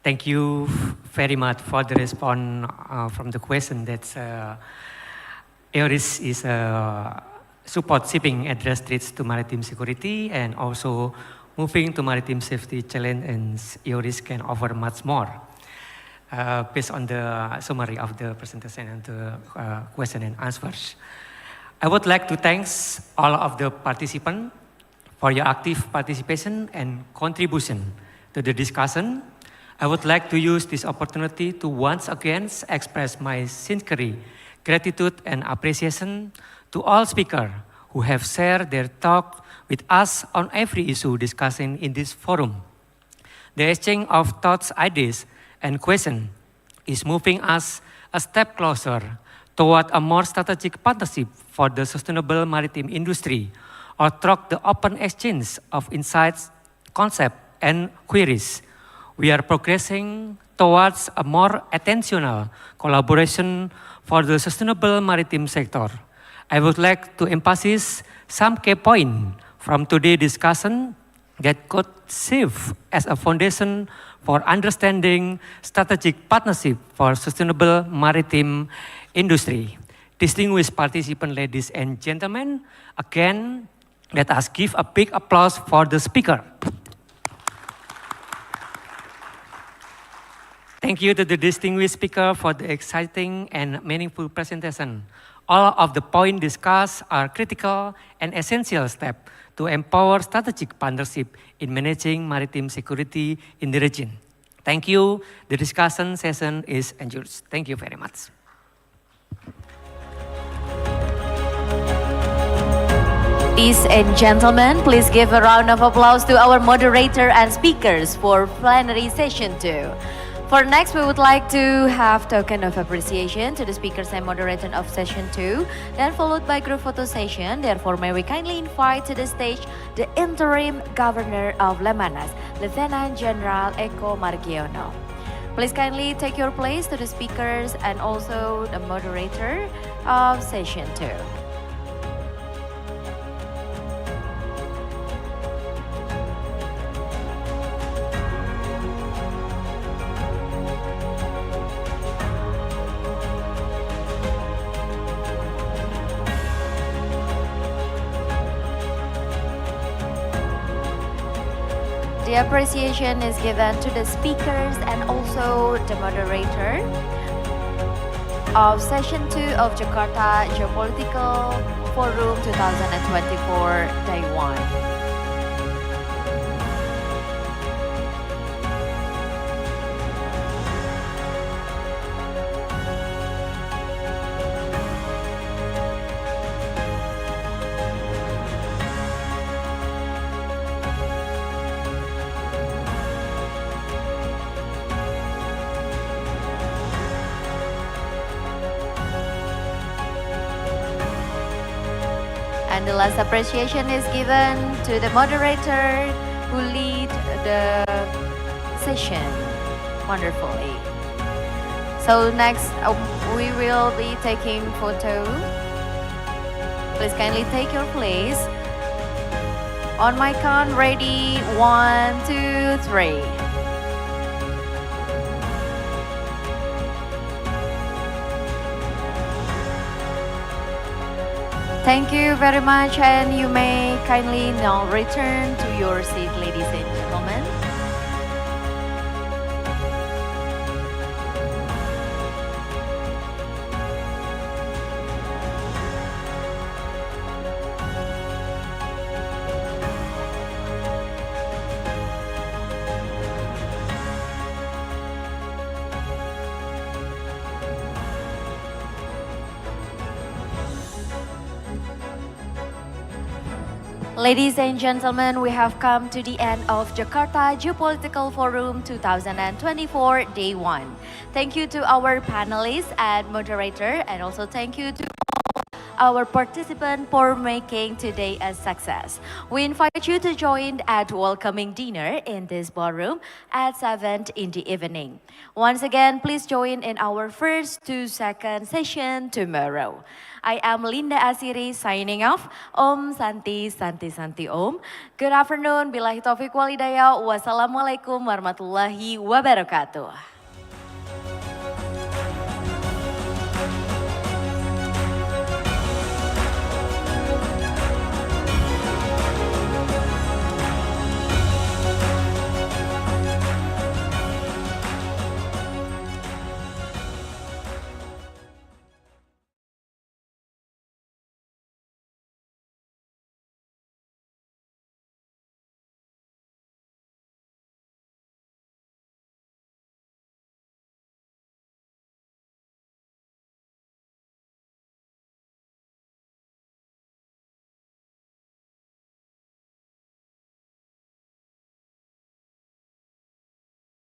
Thank you very much for the response from the question that EORIS is support shipping address threats to maritime security, and also moving to maritime safety challenge, and EORIS can offer much more. Based on the summary of the presentation and the question and answers. I would like to thank all of the participants for your active participation and contribution to the discussion. I would like to use this opportunity to once again express my sincere gratitude and appreciation to all speakers who have shared their talk with us on every issue discussing in this forum. The exchange of thoughts, ideas, and questions is moving us a step closer toward a more strategic partnership for the sustainable maritime industry, or through the open exchange of insights, concepts, and queries. We are progressing towards a more intentional collaboration for the sustainable maritime sector. I would like to emphasize some key points from today's discussion that could serve as a foundation for understanding strategic partnership for sustainable maritime industry. Distinguished participants, ladies and gentlemen, again, let us give a big applause for the speaker. Thank you to the distinguished speaker for the exciting and meaningful presentation. All of the points discussed are critical and essential steps to empower strategic partnership in managing maritime security in the region. Thank you. The discussion session is adjourned. Thank you very much. Ladies and gentlemen, please give a round of applause to our moderator and speakers for plenary session 2. For next, we would like to have token of appreciation to the speakers and moderator of session 2, then followed by group photo session. Therefore, may we kindly invite to the stage the interim governor of Lemanas, Lieutenant General Eko Margiono. Please kindly take your place to the speakers and also the moderator of session 2. The appreciation is given to the speakers and also the moderator of session 2 of Jakarta Geopolitical Forum 2024 Day 1. And the last appreciation is given to the moderator who lead the session wonderfully. So next we will be taking photo. Please kindly take your place. On my count, ready, 1, 2, 3. Thank you very much, and you may kindly now return to your seat, ladies and gentlemen. Ladies and gentlemen, we have come to the end of Jakarta Geopolitical Forum 2024 Day 1. Thank you to our panelists and moderator, and also thank you to our participants for making today a success. We invite you to join at welcoming dinner in this ballroom at 7 in the evening. Once again, please join in our first 2-second session tomorrow. I am Linda Asiri signing off. Om Santi Santi Santi Om. Good afternoon. Billahi taufiq wal hidayah. Wassalamualaikum warahmatullahi wabarakatuh.